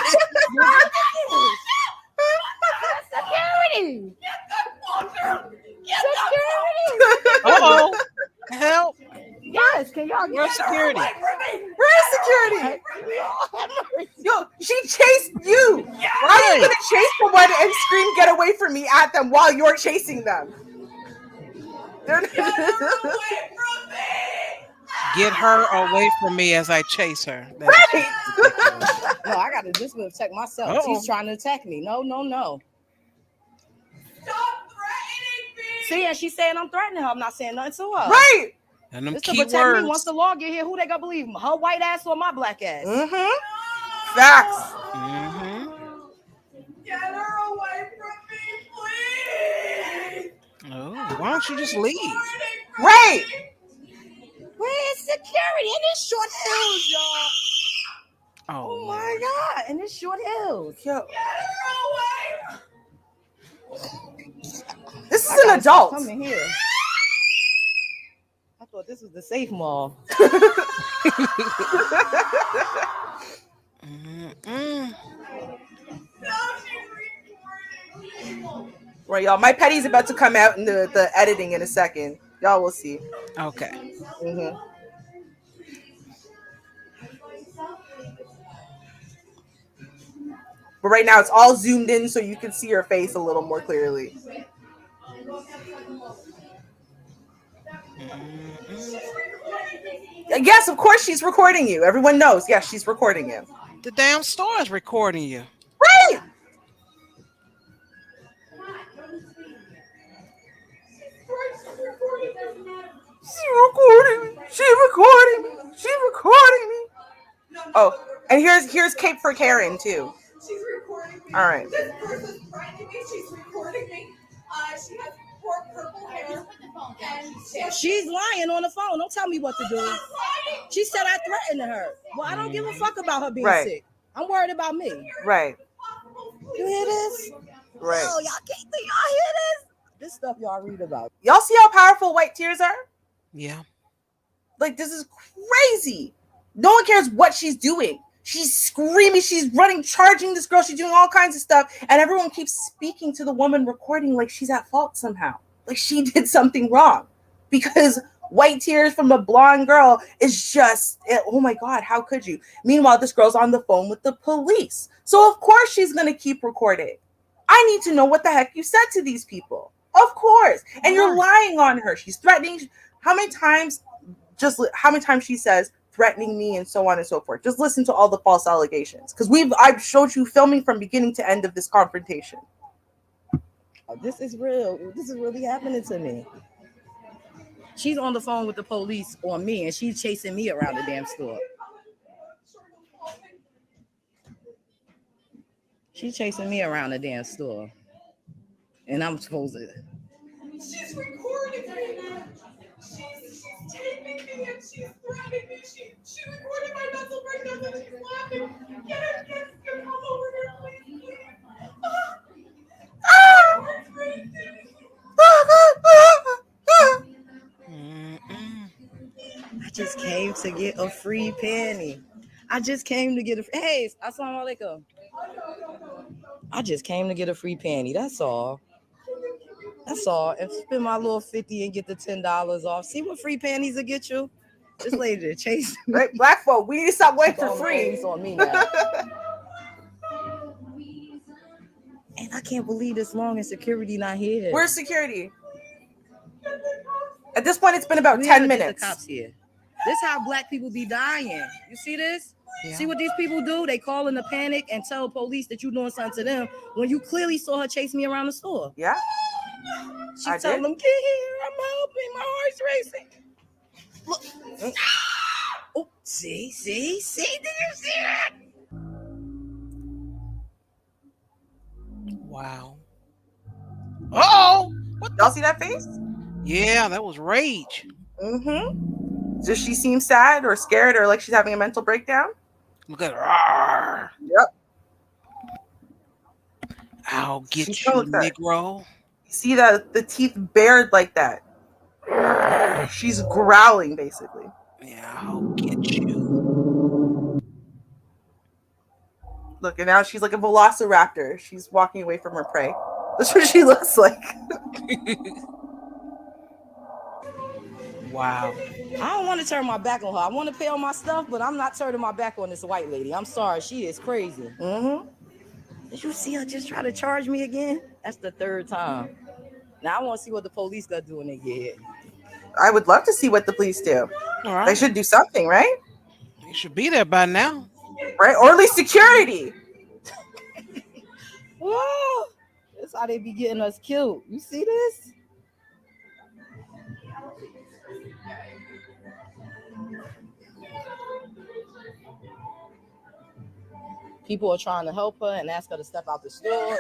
Security. Uh-oh. Help. Yes, can y'all get Where's security? Where's security? Yo, she chased you. Why are you gonna chase someone and scream "Get away from me" at them while you're chasing them? Get her away from me as I chase her. Right. No, I gotta just protect myself. Uh-oh. She's trying to attack me. No. Stop threatening me. See, and she's saying I'm threatening her. I'm not saying nothing to her. Right. And them It's to key protect words. me. Once the law get here, who they gonna believe? Her white ass or my black ass? Mm-hmm. Facts. Mm-hmm. Get her away from me, please. Oh, why don't you just leave? Right. Where's security in this short hills, y'all? Oh my God! In this short hills. Yo. Get her away. This is an adult. Come in here. I thought this was the safe mall. Right, y'all. My petty's about to come out in the editing in a second. Y'all will see. Okay. Mm-hmm. But right now it's all zoomed in so you can see her face a little more clearly. Yes, of course she's recording you. Everyone knows. Yes, she's recording you. The damn store is recording you. Right. She's recording me. And here's Cape for Karen too. She's recording me. All right. This person's pranking me. She's recording me. She has poor purple hair. And she's lying on the phone. Don't tell me what to do. She said I threatened her. Well, I don't give a fuck about her being sick. I'm worried about me. Right. You hear this? Right. Oh, y'all can't think y'all hear this? This stuff y'all read about. Y'all see how powerful white tears are? Yeah. Like, this is crazy. No one cares what she's doing. She's screaming, she's running, charging this girl, she's doing all kinds of stuff, and everyone keeps speaking to the woman recording like she's at fault somehow. Like she did something wrong. Because white tears from a blonde girl is just, oh my God, how could you? Meanwhile, this girl's on the phone with the police. So of course she's going to keep recording. I need to know what the heck you said to these people. Of course. And you're lying on her. She's threatening. How many times she says threatening me and so on and so forth. Just listen to all the false allegations. Because I've showed you filming from beginning to end of this confrontation. Oh, this is real. This is really happening to me. She's on the phone with the police on me and she's chasing me around the damn store. She's chasing me around the damn store. And I'm supposed to. She's recording me. She's taping me and she's threatening me. She recorded my mental breakdown and she's laughing. Get her, come over here, please, please. I just came to get a free penny. I just came to get a hey, assalamu alaikum. I just came to get a free panty. That's all. That's all. And spend my little 50 and get the $10 off. See what free panties will get you? This lady chase me. Right, black folk, we need to stop waiting for free. It's on me now. And I can't believe this long and security not here. Where's security? At this point, it's been about 10 minutes. The cops here. This how black people be dying. You see this? Yeah. See what these people do? They call in a panic and tell police that you're doing something to them when you clearly saw her chase me around the store. Yeah. She told them, get here, I'm helping, my heart's racing. Look. Oh, see, did you see that? Wow. Oh, y'all see that face? Yeah, that was rage. Mm-hmm. Does she seem sad or scared or like she's having a mental breakdown? Look at her. Yep. I'll get you, Negro. See the teeth bared like that. She's growling, basically. Yeah, I'll get you. Look, and now she's like a velociraptor. She's walking away from her prey. That's what she looks like. Wow. I don't want to turn my back on her. I want to pay on my stuff, but I'm not turning my back on this white lady. I'm sorry. She is crazy. Mm-hmm. Did you see her just try to charge me again? That's the third time. Now I want to see what the police got to do when they get hit. I would love to see what the police do. All right. They should do something, right? They should be there by now. Right? Or at least security. Whoa. That's how they be getting us killed. You see this? People are trying to help her and ask her to step out the store.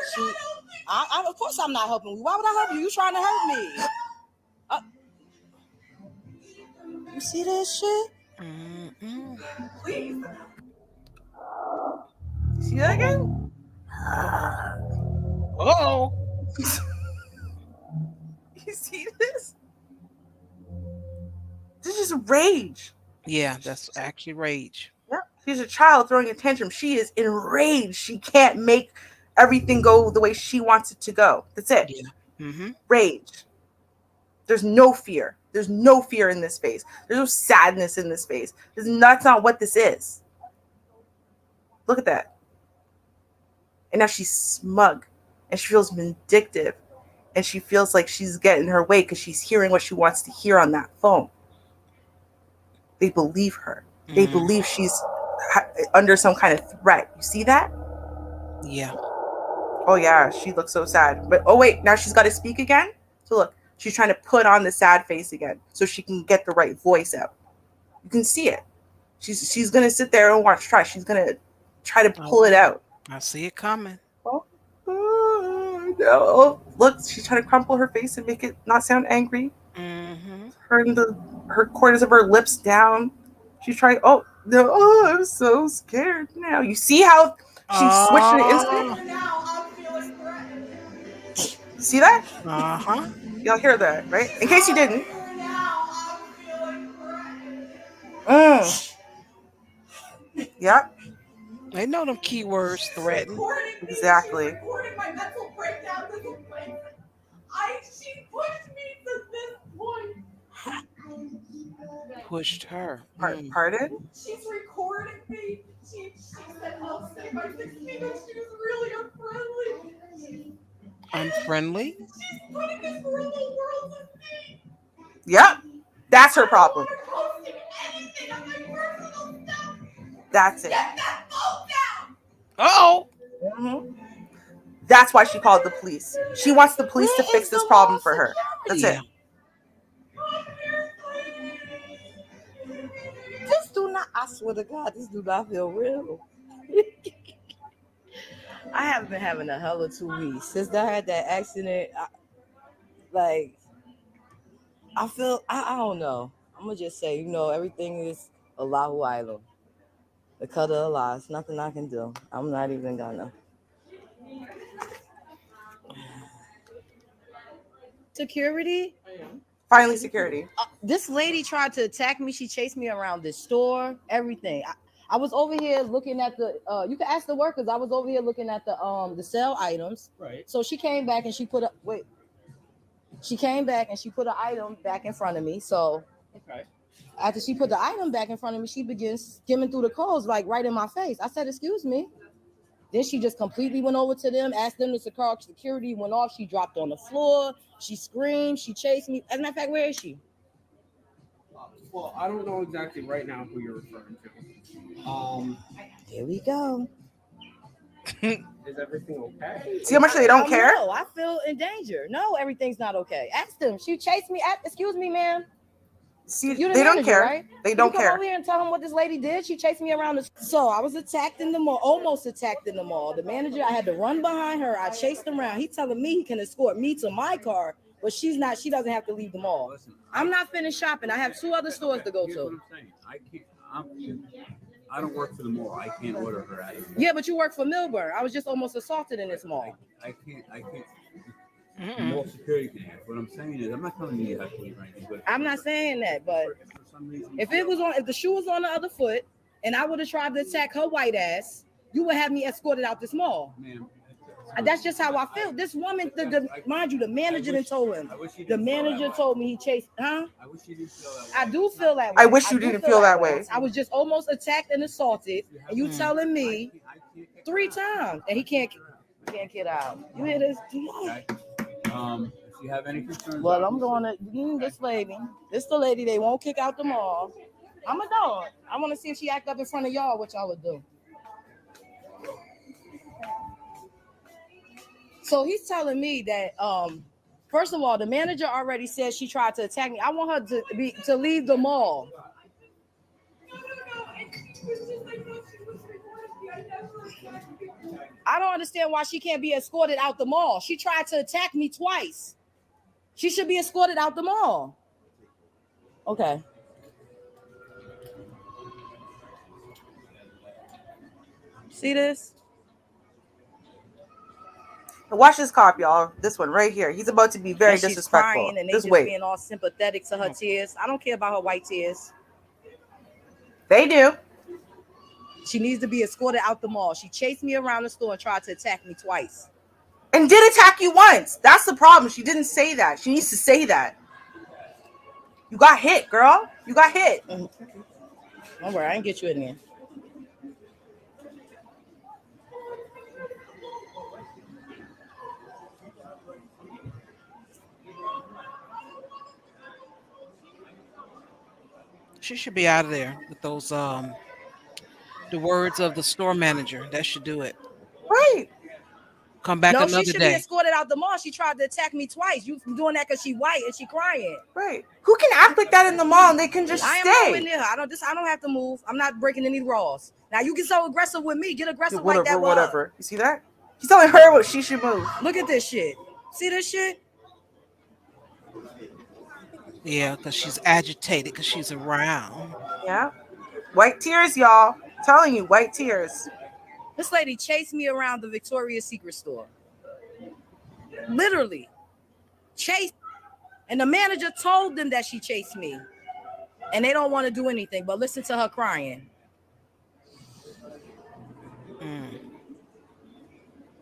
Of course I'm not helping you. Why would I help you? You trying to help me. You see this shit? Please. See that again? Oh. You see this? This is rage. Yeah, that's actually rage. Yep. She's a child throwing a tantrum. She is enraged. She can't make everything go the way she wants it to go. That's it. Yeah. Mm-hmm. Rage. There's no fear. There's no fear in this face. There's no sadness in this face. That's not what this is. Look at that. And now she's smug. And she feels vindictive. And she feels like she's getting her way because she's hearing what she wants to hear on that phone. They believe her. They believe she's under some kind of threat. You see that? Yeah. Oh, yeah. She looks so sad. But, oh, wait. Now she's got to speak again? So, look. She's trying to put on the sad face again so she can get the right voice out. You can see it. She's gonna sit there and watch. She's gonna try to pull it out. I see it coming. Oh, no. Look, she's trying to crumple her face and make it not sound angry. Mm-hmm. Her corners of her lips down. She's trying. Oh no! Oh, I'm so scared now. You see how she switched the instant? See that? Uh-huh. Y'all hear that, right? In case you didn't. Yep. They know them keywords threaten. Exactly. She pushed me to this point. Pushed her. Pardon? She's recording me. She said, I'll say my 6 feet, and she was really unfriendly. Unfriendly? She's putting this for the whole world to see. Yep. That's her problem. That's it. Get that phone down. Oh. That's why she called the police. She wants the police to fix this problem for her. That's it. This do not, I swear to God, this do not feel real. I have been having a hell of 2 weeks. Since I had that accident, I don't know. I'm going to just say, everything is Allahu Alam. The color of Allah. It's nothing I can do. I'm not even gonna. Security? Finally, security. This lady tried to attack me. She chased me around the store, everything. I was over here looking at the you can ask the workers. I was over here looking at the sale items. Right. So she came back and she put she came back and she put an item back in front of me. So Okay. after she put the item back in front of me, she begins skimming through the clothes like right in my face. I said, "Excuse me." Then she just completely went over to them, asked them to call security, went off. She dropped on the floor. She screamed. She chased me. As a matter of fact, where is she? Well, I don't know exactly right now who you're referring to. Here we go. Is everything okay? See how much they don't care? No, I feel in danger. No, everything's not okay. Ask them. She chased me. Excuse me, ma'am. See, You the they don't manager, care. right? They don't you come care. over here and tell them what this lady did. She chased me around. So I was attacked in the mall, almost attacked in the mall. The manager, I had to run behind her. I chased him around. He telling me he can escort me to my car, but she's not. She doesn't have to leave the mall. I'm not finished shopping. I have 2 other stores to go Here's to. what I'm saying. I don't work for the mall. I can't order her out of here. Yeah, but you work for Milburn. I was just almost assaulted in this mall. I can't. Mall security can ask. What I'm saying is, I'm not telling you have to leave or anything, but I'm not saying that, but if the shoe was on the other foot and I would have tried to attack her white ass, you would have me escorted out this mall. Ma'am, And that's just how I feel. This woman, mind you, the manager didn't told him. The manager told me he chased, huh? I wish you didn't feel that way. I do feel that way. I wish you didn't feel that way. I was just almost attacked and assaulted, and you telling me 3 times, and he can't get out. You hear this? If you have any concerns, Well, I'm going to this lady. This the lady they won't kick out the mall. I'm a dog. I want to see if she act up in front of y'all, what y'all would do. So he's telling me that first of all, the manager already said she tried to attack me. I want her to leave the mall. I don't understand why she can't be escorted out the mall. She tried to attack me twice. She should be escorted out the mall. Okay. See this? Watch this cop, y'all. This one right here. He's about to be very And she's disrespectful. crying and they Just just wait. being all sympathetic to her tears. I don't care about her white tears. They do. She needs to be escorted out the mall. She chased me around the store and tried to attack me twice. And did attack you once. That's the problem. She didn't say that. She needs to say that. You got hit, girl. You got hit. Don't worry, I didn't get you in there. She should be out of there with those the words of the store manager. That should do it. Right. Come back No, she another should be day. escorted out the mall. She tried to attack me twice. You doing that because she white and she crying. Right. Who can act like that in the mall and they can just I am stay? nowhere near her. I don't have to move. I'm not breaking any laws. Now you get so aggressive with me. Get aggressive like Whatever, that with her. whatever. You see that? He's telling her what she should move. Look at this shit. See this shit? Yeah, because she's agitated because she's around. Yeah. White tears, y'all. I'm telling you, white tears. This lady chased me around the Victoria's Secret store. Literally. Chased. And the manager told them that she chased me. And they don't want to do anything but listen to her crying.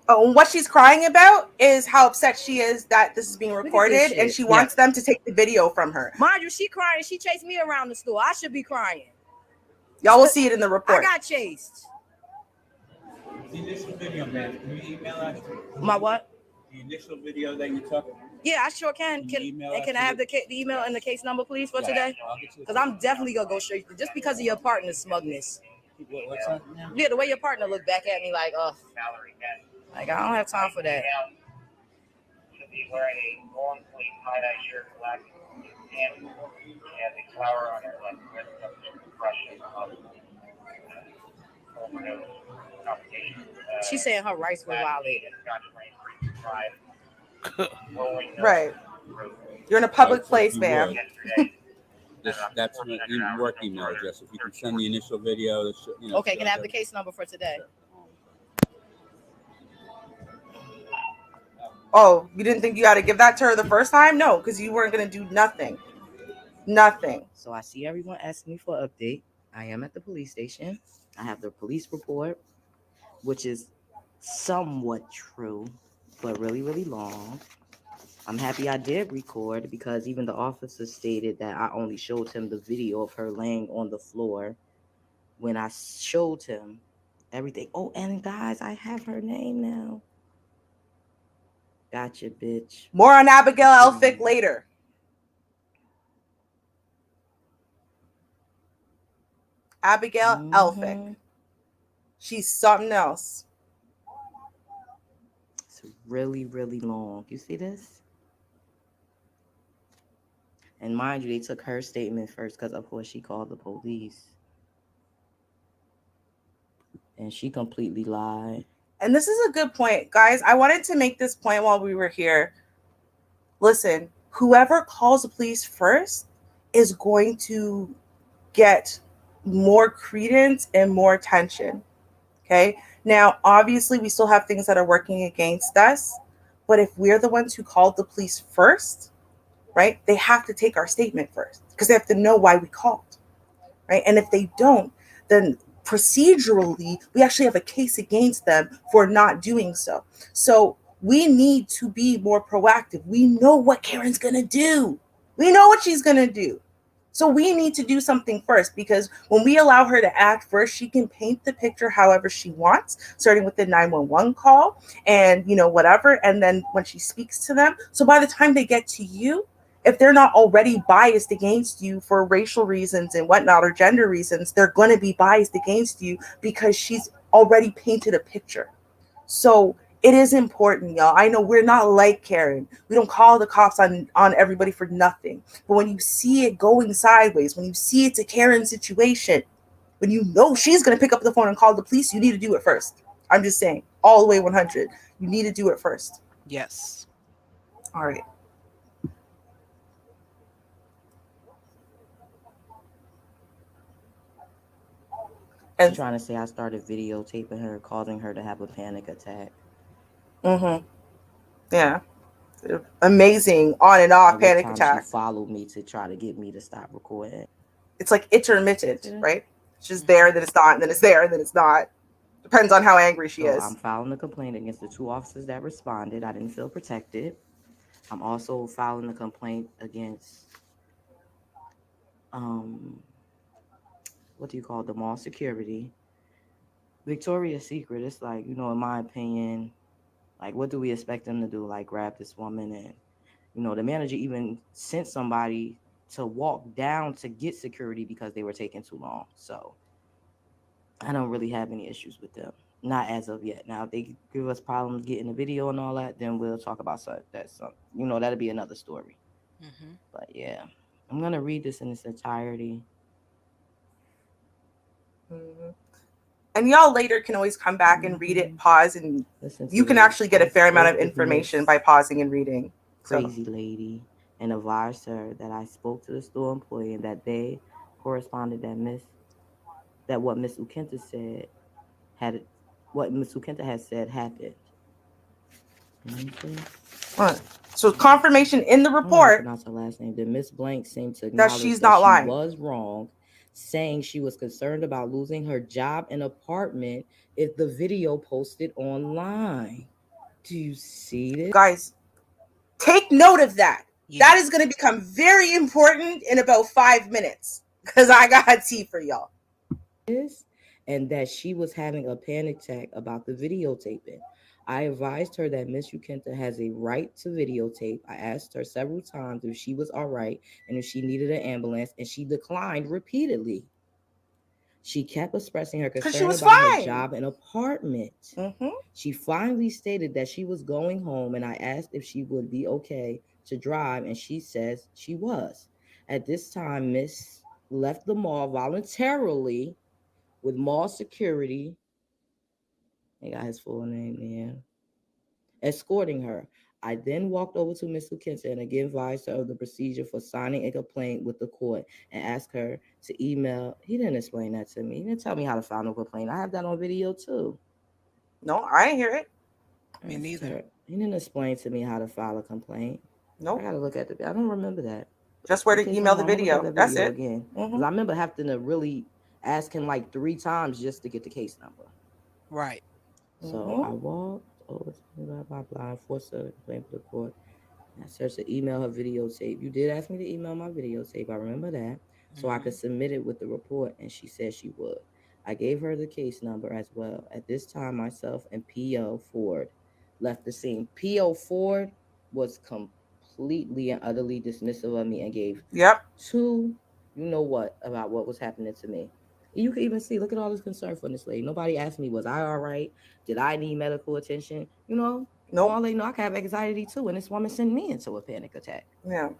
Oh, and what she's crying about is how upset she is that this is being recorded, and she wants them to take the video from her. Mind you, she crying. She chased me around the store. I should be crying. Y'all will see it in the report. I got chased. The initial video, man. Can you email us? My what? The initial video that you took. Yeah, I sure can. Can I have the email and the case number, please, for today? Because I'm definitely gonna go straight just because of your partner's smugness. What's that? Yeah, the way your partner looked back at me like, like I don't have time for that. Should be wearing a long sleeve tie-dye shirt, black and has a flower on her left wrist of expression of overdose complications. She's saying her rights were violated. Right. You're in a public place, ma'am. That's my work email address. If you can send the initial video. Okay, can I have the case number for today? Oh, you didn't think you had to give that to her the first time? No, because you weren't going to do nothing. Nothing. So I see everyone asking me for an update. I am at the police station. I have the police report, which is somewhat true, but really, really long. I'm happy I did record because even the officer stated that I only showed him the video of her laying on the floor when I showed him everything. Oh, and guys, I have her name now. Gotcha, bitch. More on Abigail Elphick later. Abigail Elphick. She's something else. It's really, really long. You see this? And mind you, they took her statement first because, of course, she called the police. And she completely lied. And this is a good point. Guys, I wanted to make this point while we were here. Listen, whoever calls the police first is going to get more credence and more attention. Okay? Now, obviously, we still have things that are working against us. But if we're the ones who called the police first, right, they have to take our statement first because they have to know why we called. Right? And if they don't, then procedurally, we actually have a case against them for not doing so. So we need to be more proactive. We know what Karen's going to do. We know what she's going to do. So we need to do something first because when we allow her to act first, she can paint the picture however she wants, starting with the 911 call and, whatever. And then when she speaks to them. So by the time they get to you, if they're not already biased against you for racial reasons and whatnot or gender reasons, they're going to be biased against you because she's already painted a picture. So it is important, y'all. I know we're not like Karen. We don't call the cops on everybody for nothing. But when you see it going sideways, when you see it's a Karen situation, when you know she's going to pick up the phone and call the police, you need to do it first. I'm just saying, all the way 100. You need to do it first. Yes. All right. She's trying to say I started videotaping her, causing her to have a panic attack. Mm-hmm. Yeah. Amazing on and off panic attack. She followed me to try to get me to stop recording. It's like intermittent, right? It's just there, then it's not, and then it's there, and then it's not. Depends on how angry she is. I'm filing a complaint against the 2 officers that responded. I didn't feel protected. I'm also filing a complaint against the mall security. Victoria's Secret, it's like, in my opinion, like, what do we expect them to do? Like, grab this woman and, the manager even sent somebody to walk down to get security because they were taking too long. So I don't really have any issues with them. Not as of yet. Now, if they give us problems getting the video and all that, then we'll talk about that. That'll be another story. Mm-hmm. But yeah, I'm gonna read this in its entirety. Mm-hmm. And y'all later can always come back and read it, pause, and you can actually get a fair amount of information by pausing and reading. Crazy lady, and advised her that I spoke to the store employee and that they corresponded that what Miss Ukenta had said happened. So confirmation in the report. Pronounce her last name. Did Miss Blank seem to that acknowledge she's that not she lying. was wrong, saying she was concerned about losing her job and apartment if the video posted online. Do you see this? Guys, take note of that. Yeah. That is going to become very important in about 5 minutes because I got tea for y'all. And that she was having a panic attack about the videotaping. I advised her that Miss Ukenta has a right to videotape. I asked her several times if she was all right and if she needed an ambulance, and she declined repeatedly. She kept expressing her concern about her job and apartment. Mm-hmm. She finally stated that she was going home, and I asked if she would be okay to drive, and she says she was. At this time, Miss left the mall voluntarily with mall security. They got his full name there. Escorting her. I then walked over to Miss Ukenta and again advised her of the procedure for signing a complaint with the court and asked her to email. He didn't explain that to me. He didn't tell me how to file a complaint. I have that on video too. No, I didn't hear it. Me neither. He didn't explain to me how to file a complaint. Nope. I gotta look at I don't remember that. Just where to email the video. That's it. Again. Mm-hmm. I remember having to really ask him like 3 times just to get the case number. Right. So I walked over to blah, blah, blah, forced her to complain to the court. I said to email her videotape. You did ask me to email my videotape. I remember that. So I could submit it with the report, and she said she would. I gave her the case number as well. At this time, myself and P.O. Ford left the scene. P.O. Ford was completely and utterly dismissive of me and gave two, about what was happening to me. You can even see, look at all this concern for this lady. Nobody asked me, was I all right? Did I need medical attention? No. All they know, I can have anxiety too. And this woman sent me into a panic attack. Yeah.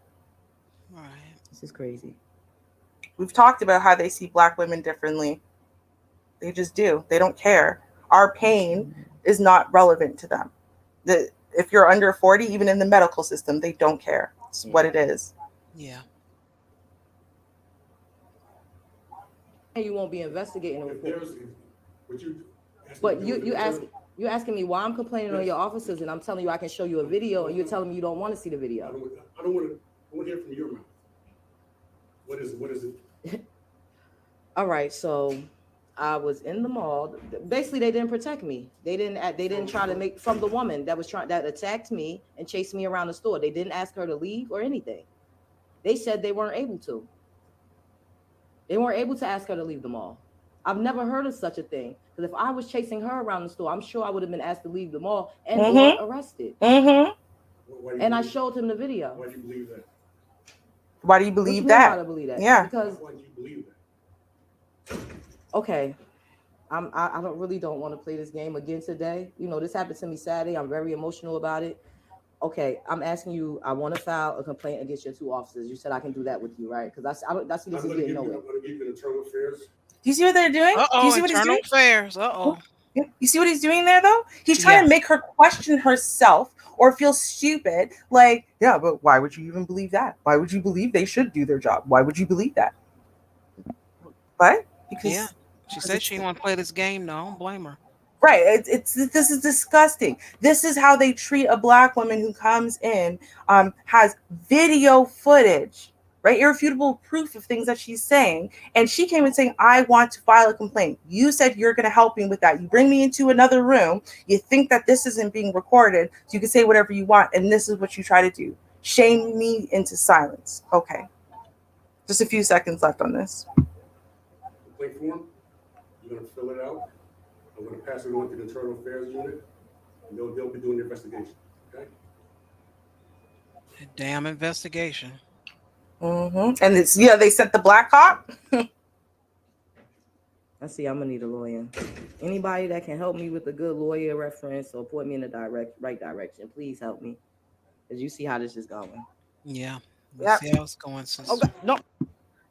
Right. This is crazy. We've talked about how they see Black women differently. They just do. They don't care. Our pain is not relevant to them. If you're under 40, even in the medical system, they don't care. It's what it is. Yeah. You won't be investigating a report. But you asking me why I'm complaining on your officers, and I'm telling you I can show you a video, and you're telling me you don't want to see the video. I don't want to hear from your mouth. What is it? All right, so I was in the mall. Basically, they didn't protect me. They didn't try to make from the woman that attacked me and chased me around the store. They didn't ask her to leave or anything. They said they weren't able to. They weren't able to ask her to leave the mall. I've never heard of such a thing. Because if I was chasing her around the store, I'm sure I would have been asked to leave the mall and or arrested. Mm-hmm. And I showed him the video. Why do you believe that? Why do you believe that? Why do I believe that? Yeah. Because Why do you believe that? okay, I really don't want to play this game again today. This happened to me Saturday. I'm very emotional about it. Okay, I'm asking you. I want to file a complaint against your 2 officers. You said I can do that with you, right? Because I see this is getting nowhere. I'm going to give you internal affairs. Do you see what they're doing? Uh-oh, Do you see what internal he's doing? affairs. Uh-oh. You see what he's doing there, though? He's trying to make her question herself or feel stupid. Like, yeah, but why would you even believe that? Why would you believe they should do their job? Why would you believe that? What? Because she said she didn't want to play this game. No, I don't blame her. Right. This is disgusting. This is how they treat a Black woman who comes in, has video footage, right? Irrefutable proof of things that she's saying. And she came in saying, I want to file a complaint. You said you're going to help me with that. You bring me into another room. You think that this isn't being recorded, so you can say whatever you want. And this is what you try to do. Shame me into silence. Okay. Just a few seconds left on this. Complaint form. You're going to fill it out. I'm going to pass it on to the internal affairs unit, and they'll be doing the investigation. Okay? Damn investigation. Mm-hmm. And they sent the Black cop. I see I'm gonna need a lawyer. Anybody that can help me with a good lawyer reference or point me in the right direction, please help me. Because you see how this is going. Yeah. We Yep. see how it's going, sister. Okay, no.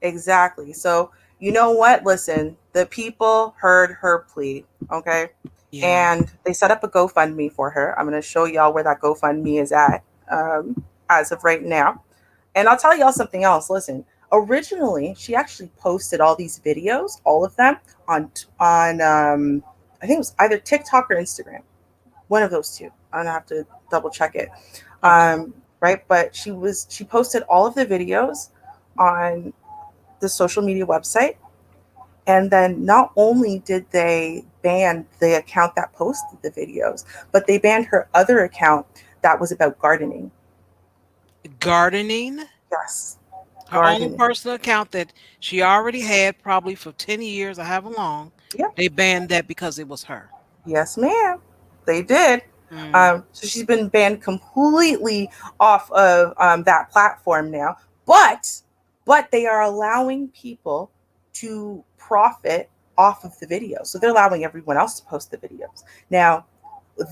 Exactly. So you know what? Listen, the people heard her plea. Okay. Yeah. And they set up a GoFundMe for her. I'm going to show y'all where that GoFundMe is at as of right now. And I'll tell y'all something else. Listen, originally she actually posted all these videos, all of them on I think it was either TikTok or Instagram, one of those two. I'm gonna have to double check it. Right, but she posted all of the videos on the social media website. And then not only did they ban the account that posted the videos, but they banned her other account that was about gardening. Gardening? Yes. Her own personal account that she already had probably for 10 years or however long. Yep. They banned that because it was her. Yes, ma'am. They did. So she's been banned completely off of that platform now. But they are allowing people to profit off of the video. So they're allowing everyone else to post the videos. Now,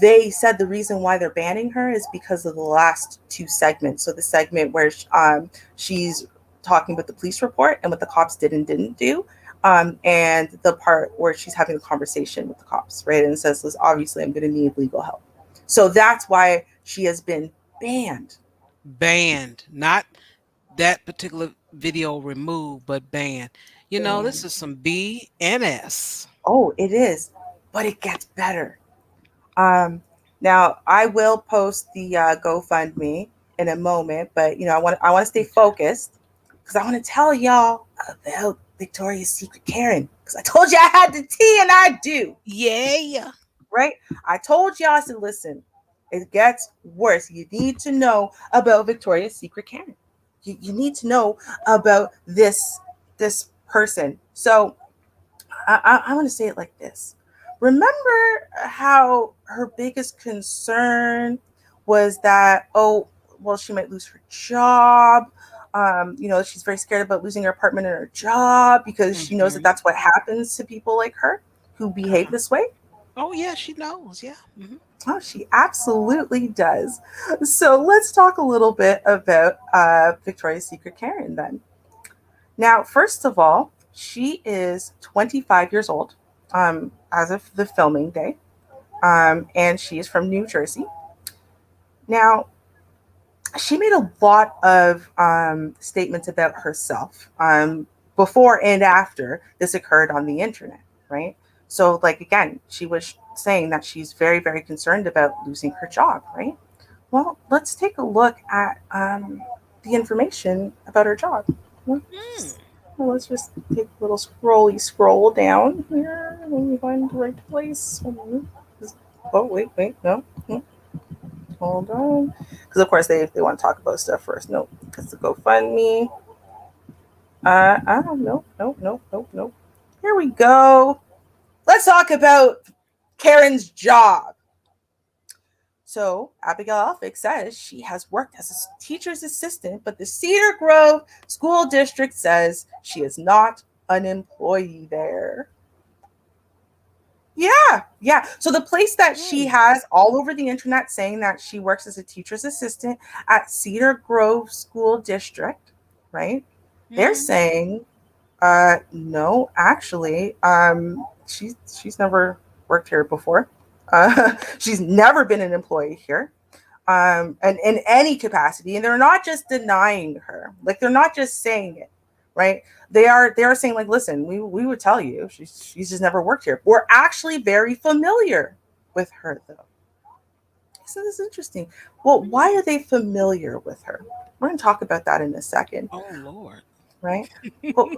they said the reason why they're banning her is because of the last two segments. So the segment where she's talking about the police report and what the cops did and didn't do. And the part where she's having a conversation with the cops, right? And says, "Listen, obviously, I'm going to need legal help." So that's why she has been banned. Banned. Not that particular video removed, but banned. You know, this is some BNS. Oh, it is. But it gets better. Now, I will post the GoFundMe in a moment, but, I want to stay focused because I want to tell y'all about Victoria's Secret Karen, because I told you I had the tea, and I do. Yeah. Right? I told y'all, I said, listen, it gets worse. You need to know about Victoria's Secret Karen. You need to know about this person. So I want to say it like this. Remember how her biggest concern was that, she might lose her job. She's very scared about losing her apartment and her job because she knows that that's what happens to people like her who behave this way. Oh, yeah, she knows. Yeah. Oh, she absolutely does. So let's talk a little bit about Victoria's Secret Karen then. Now, first of all, she is 25 years old as of the filming day, and she is from New Jersey. Now, she made a lot of statements about herself before and after this occurred on the internet, right? So, again, she was saying that she's very, very concerned about losing her job, right? Well, let's take a look at the information about her job. Let's just take a little scroll down here. Let me find the right place. Oh, wait, no. Hold on. Because, of course, they want to talk about stuff first. No, because the GoFundMe. No. Here we go. Let's talk about Karen's job. So Abigail Alphick says she has worked as a teacher's assistant, but the Cedar Grove School District says she is not an employee there. Yeah. So the place that she has all over the internet saying that she works as a teacher's assistant at Cedar Grove School District, right? They're saying, no, actually, she's never worked here before. She's never been an employee here, and in any capacity. And they're not just denying her, they're not just saying it, right? They are saying, listen, we would tell you she's just never worked here. We're actually very familiar with her, though. So this is interesting. Well, why are they familiar with her? We're going to talk about that in a second. Oh, Lord. Right? Well,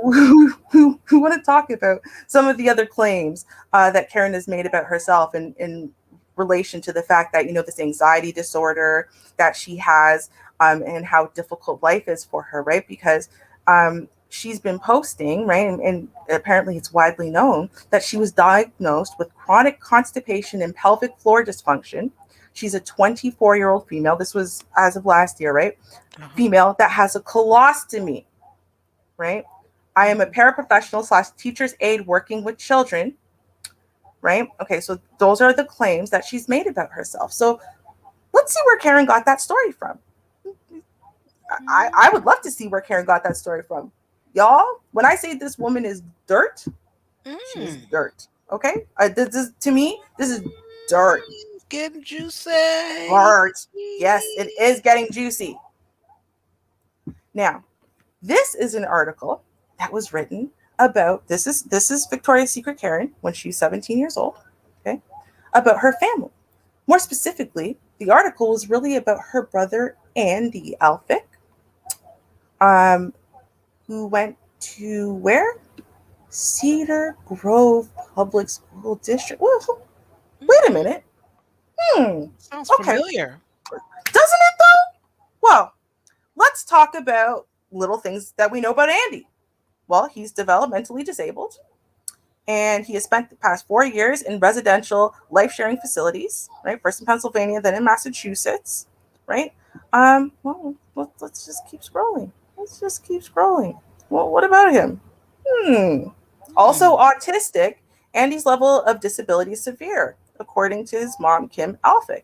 we want to talk about some of the other claims that Karen has made about herself in relation to the fact that, this anxiety disorder that she has and how difficult life is for her, right? Because she's been posting, right? And apparently it's widely known that she was diagnosed with chronic constipation and pelvic floor dysfunction. She's a 24-year-old female. This was as of last year, right? Female that has a colostomy, right? I am a paraprofessional / teacher's aide working with children. Right? Okay, so those are the claims that she's made about herself. So let's see where Karen got that story from. I would love to see where Karen got that story from. Y'all, when I say this woman is dirt, she's dirt. Okay? To me, this is dirt. Getting juicy. Dirt. Yes, it is getting juicy. Now, this is an article that was written about this is Victoria's Secret Karen when she's 17 years old, okay? About her family. More specifically, the article was really about her brother Andy Alphick, who went to where? Cedar Grove Public School District. Well, wait a minute. Sounds familiar. Doesn't it though? Well, let's talk about little things that we know about Andy. Well, he's developmentally disabled, and he has spent the past 4 years in residential life-sharing facilities, right? First in Pennsylvania, then in Massachusetts, right? Well, let's just keep scrolling. Well, what about him? Also autistic, Andy's level of disability is severe, according to his mom, Kim Alphick.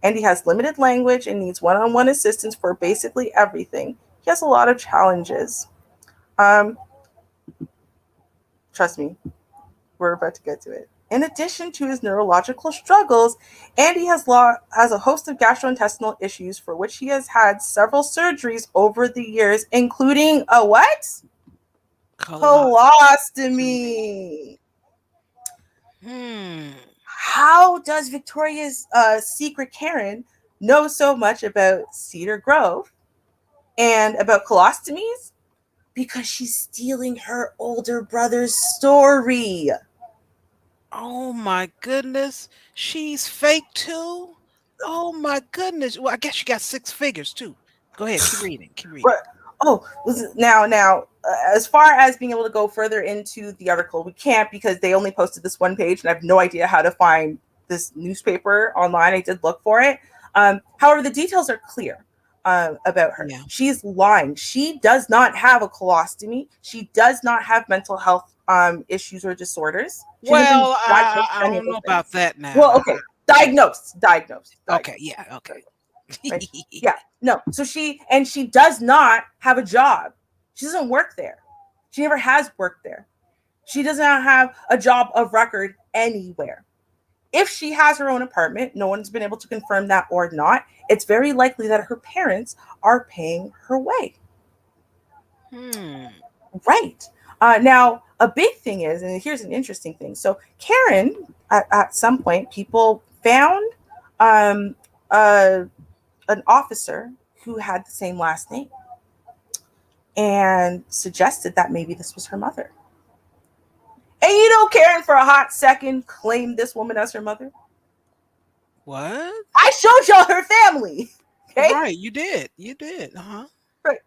Andy has limited language and needs one-on-one assistance for basically everything. He has a lot of challenges. Trust me, we're about to get to it. In addition to his neurological struggles, Andy has a host of gastrointestinal issues for which he has had several surgeries over the years, including a what? Colostomy. How does Victoria's Secret Karen know so much about Cedar Grove and about colostomies? Because she's stealing her older brother's story. Oh my goodness. She's fake too? Oh my goodness. Well, I guess you got 6 figures too. Go ahead, keep reading. Oh, now, as far as being able to go further into the article, we can't because they only posted this one page, and I have no idea how to find this newspaper online. I did look for it. However, the details are clear about her. Yeah. She's lying. She does not have a colostomy. She does not have mental health issues or disorders. Well, I don't know about that now. Well, okay. Diagnosed. Okay, yeah, okay. Right? Yeah, no. So she does not have a job. She doesn't work there. She never has worked there. She does not have a job of record anywhere. If she has her own apartment, no one's been able to confirm that or not. It's very likely that her parents are paying her way. Right. Now, a big thing is, and here's an interesting thing. So Karen, at some point, people found an officer who had the same last name and suggested that maybe this was her mother. And you know, Karen, for a hot second, claimed this woman as her mother. What? I showed y'all her family. Okay? Right, you did. Uh-huh. Right.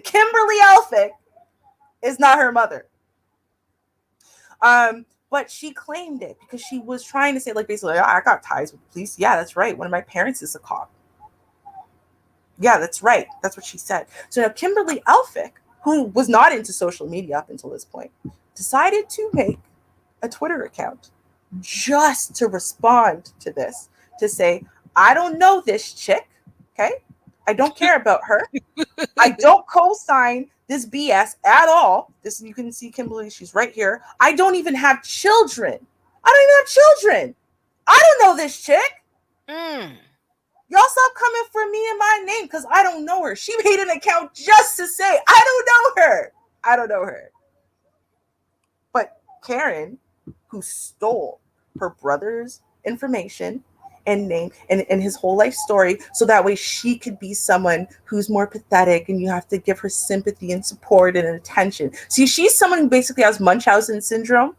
Kimberly Alphick is not her mother. But she claimed it because she was trying to say, like, basically, I got ties with the police. Yeah, that's right. One of my parents is a cop. Yeah, that's right. That's what she said. So now Kimberly Alphick, who was not into social media up until this point, decided to make a Twitter account just to respond to this, to say, I don't know this chick, okay? I don't care about her. I don't co-sign this BS at all. This, you can see Kimberly, she's right here. I don't even have children. I don't know this chick. Y'all stop coming for me and my name because I don't know her. She made an account just to say, I don't know her. But Karen, who stole her brother's information and name and his whole life story, so that way she could be someone who's more pathetic and you have to give her sympathy and support and attention. See, she's someone who basically has Munchausen syndrome,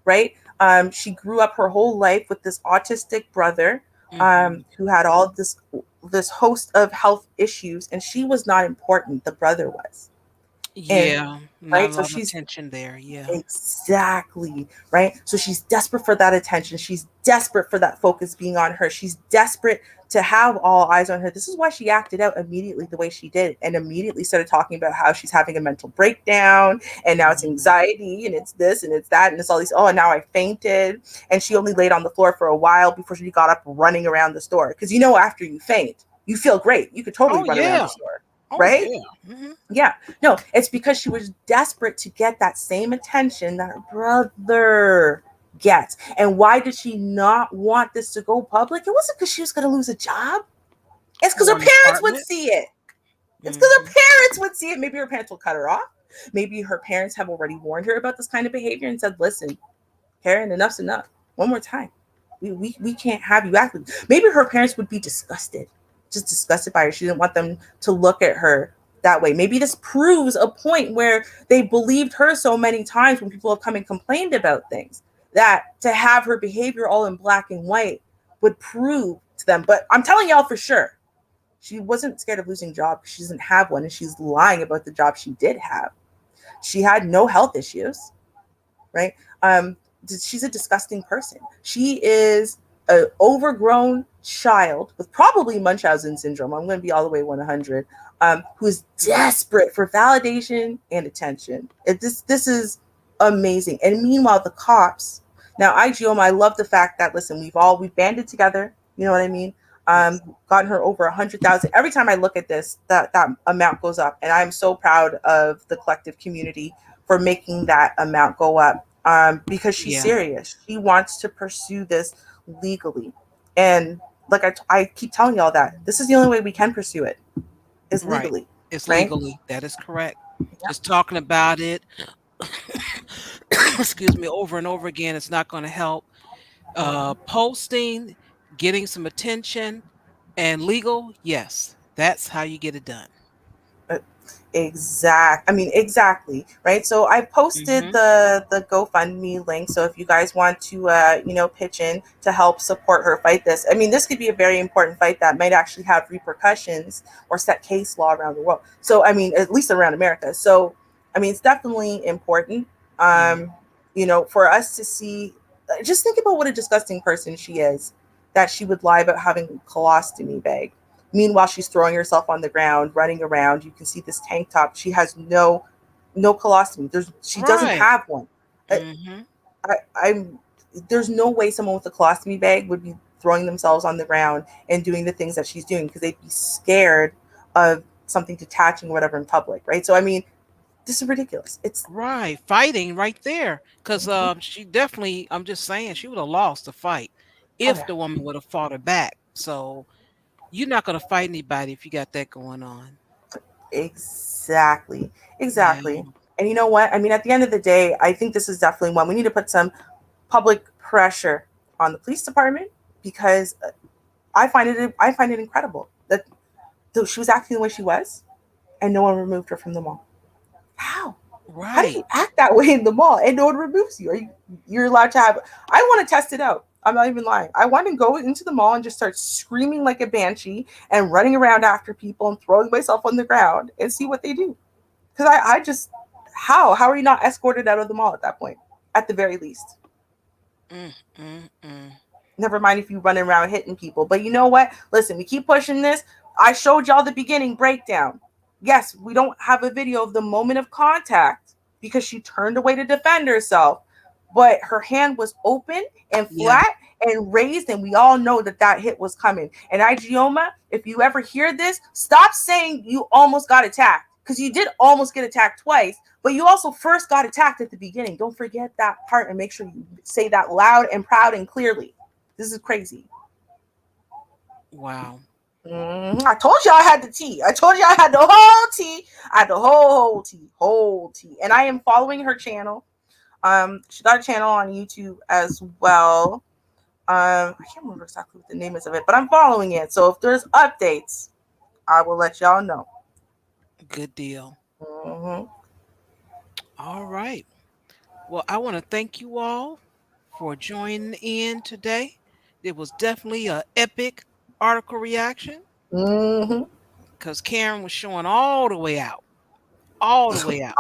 right? She grew up her whole life with this autistic brother who had all this host of health issues, and she was not important. The brother was. Yeah, right. So she's attention there. Yeah, exactly. Right. So she's desperate for that attention. She's desperate for that focus being on her. She's desperate to have all eyes on her. This is why she acted out immediately the way she did, and immediately started talking about how she's having a mental breakdown, and now it's anxiety, and it's this, and it's that, and it's all these, oh, and now I fainted. And she only laid on the floor for a while before she got up running around the store. Because after you faint, you feel great. You could totally run around the store, right? Yeah. No, it's because she was desperate to get that same attention that her brother gets. And why did she not want this to go public? It wasn't because she was going to lose a job. It's because her parents would see it. It's because her parents would see it. Maybe her parents will cut her off. Maybe her parents have already warned her about this kind of behavior and said, listen, Karen, enough's enough. One more time. We can't have you act. Maybe her parents would be disgusted, just disgusted by her. She didn't want them to look at her that way. Maybe this proves a point where they believed her so many times when people have come and complained about things, that to have her behavior all in black and white would prove to them. But I'm telling y'all for sure, she wasn't scared of losing a job because she doesn't have one, and she's lying about the job she did have. She had no health issues, right? She's a disgusting person. She is an overgrown child with probably Munchausen syndrome. I'm going to be all the way 100, who is desperate for validation and attention. This is amazing. And meanwhile, the cops, now IGOM, I love the fact that, listen, we've banded together. You know what I mean? Gotten her over 100,000. Every time I look at this, that amount goes up. And I'm so proud of the collective community for making that amount go up. Because she's serious. She wants to pursue this legally. And like I keep telling y'all that this is the only way we can pursue it is legally. It's legally. That is correct. Just talking about it, excuse me, over and over again, it's not going to help. Posting, getting some attention, and legal, yes, that's how you get it done. Exactly, right? So I posted the GoFundMe link. So if you guys want to pitch in to help support her fight this, this could be a very important fight that might actually have repercussions or set case law around the world. So at least around America. So it's definitely important for us to see. Just think about what a disgusting person she is, that she would lie about having a colostomy bag. Meanwhile, she's throwing herself on the ground, running around. You can see this tank top. She has no colostomy. She doesn't have one. There's no way someone with a colostomy bag would be throwing themselves on the ground and doing the things that she's doing, because they'd be scared of something detaching or whatever in public, right? So this is ridiculous. It's fighting right there, because she definitely, I'm just saying, she would have lost the fight if the woman would have fought her back. So you're not going to fight anybody if you got that going on. Exactly. And you know what? At the end of the day, I think this is definitely one we need to put some public pressure on the police department, because I find it incredible that she was acting the way she was and no one removed her from the mall. How? How do you act that way in the mall and no one removes you? You're allowed to have. I want to test it out. I'm not even lying. I want to go into the mall and just start screaming like a banshee and running around after people and throwing myself on the ground and see what they do. Because I just, how are you not escorted out of the mall at that point? At the very least. Never mind if you run around hitting people. But you know what? Listen, we keep pushing this. I showed y'all the beginning breakdown. Yes, we don't have a video of the moment of contact because she turned away to defend herself. But her hand was open and flat and raised, and we all know that hit was coming. And Igioma, if you ever hear this, stop saying you almost got attacked, because you did almost get attacked twice, but you also first got attacked at the beginning. Don't forget that part, and make sure you say that loud and proud and clearly. This is crazy. Wow. I told you I had the tea. I told you I had the whole tea. I had the whole tea. And I am following her channel. She got a channel on YouTube as well. I can't remember exactly what the name is of it, but I'm following it. So if there's updates, I will let y'all know. Good deal. All right. Well, I want to thank you all for joining in today. It was definitely an epic article reaction. Because Karen was showing all the way out. All the way.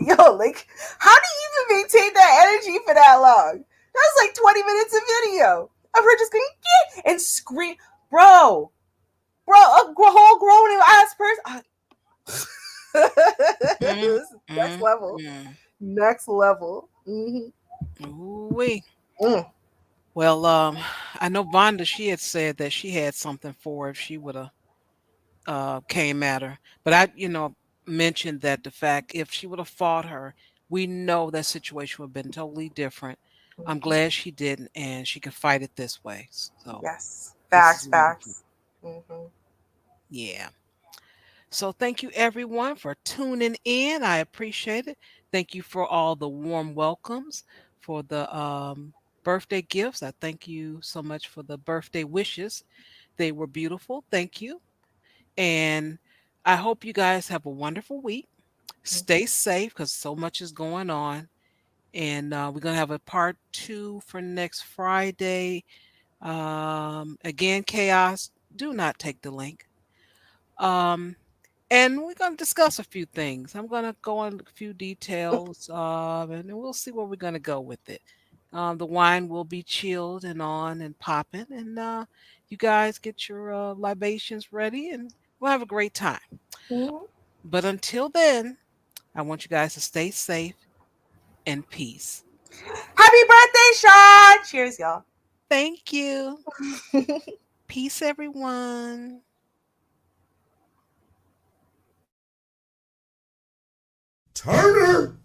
Yo, like, how do you even maintain that energy for that long? That was like 20 minutes of video of her just going, yeah, and scream. bro, a whole grown ass person. Next level. Next level. Ooh-wee. Mm. Well, I know Vonda, she had said that she had something for her if she would have came at her. But I, mentioned that the fact if she would have fought her, we know that situation would have been totally different. I'm glad she didn't, and she can fight it this way. So Yes, this is facts, wonderful. facts. Mm-hmm. Yeah. So thank you everyone for tuning in. I appreciate it. Thank you for all the warm welcomes, for the birthday gifts. I thank you so much for the birthday wishes. They were beautiful. Thank you. And I hope you guys have a wonderful week. Stay safe because so much is going on. And we're going to have a part 2 for next Friday. Again, chaos. Do not take the link. And we're going to discuss a few things. I'm going to go into a few details, and then we'll see where we're going to go with it. The wine will be chilled and on and popping, and you guys get your libations ready, and we'll have a great time. Mm-hmm. But until then, I want you guys to stay safe and peace. Happy birthday, Sean! Cheers, y'all. Thank you. Peace, everyone. Turner!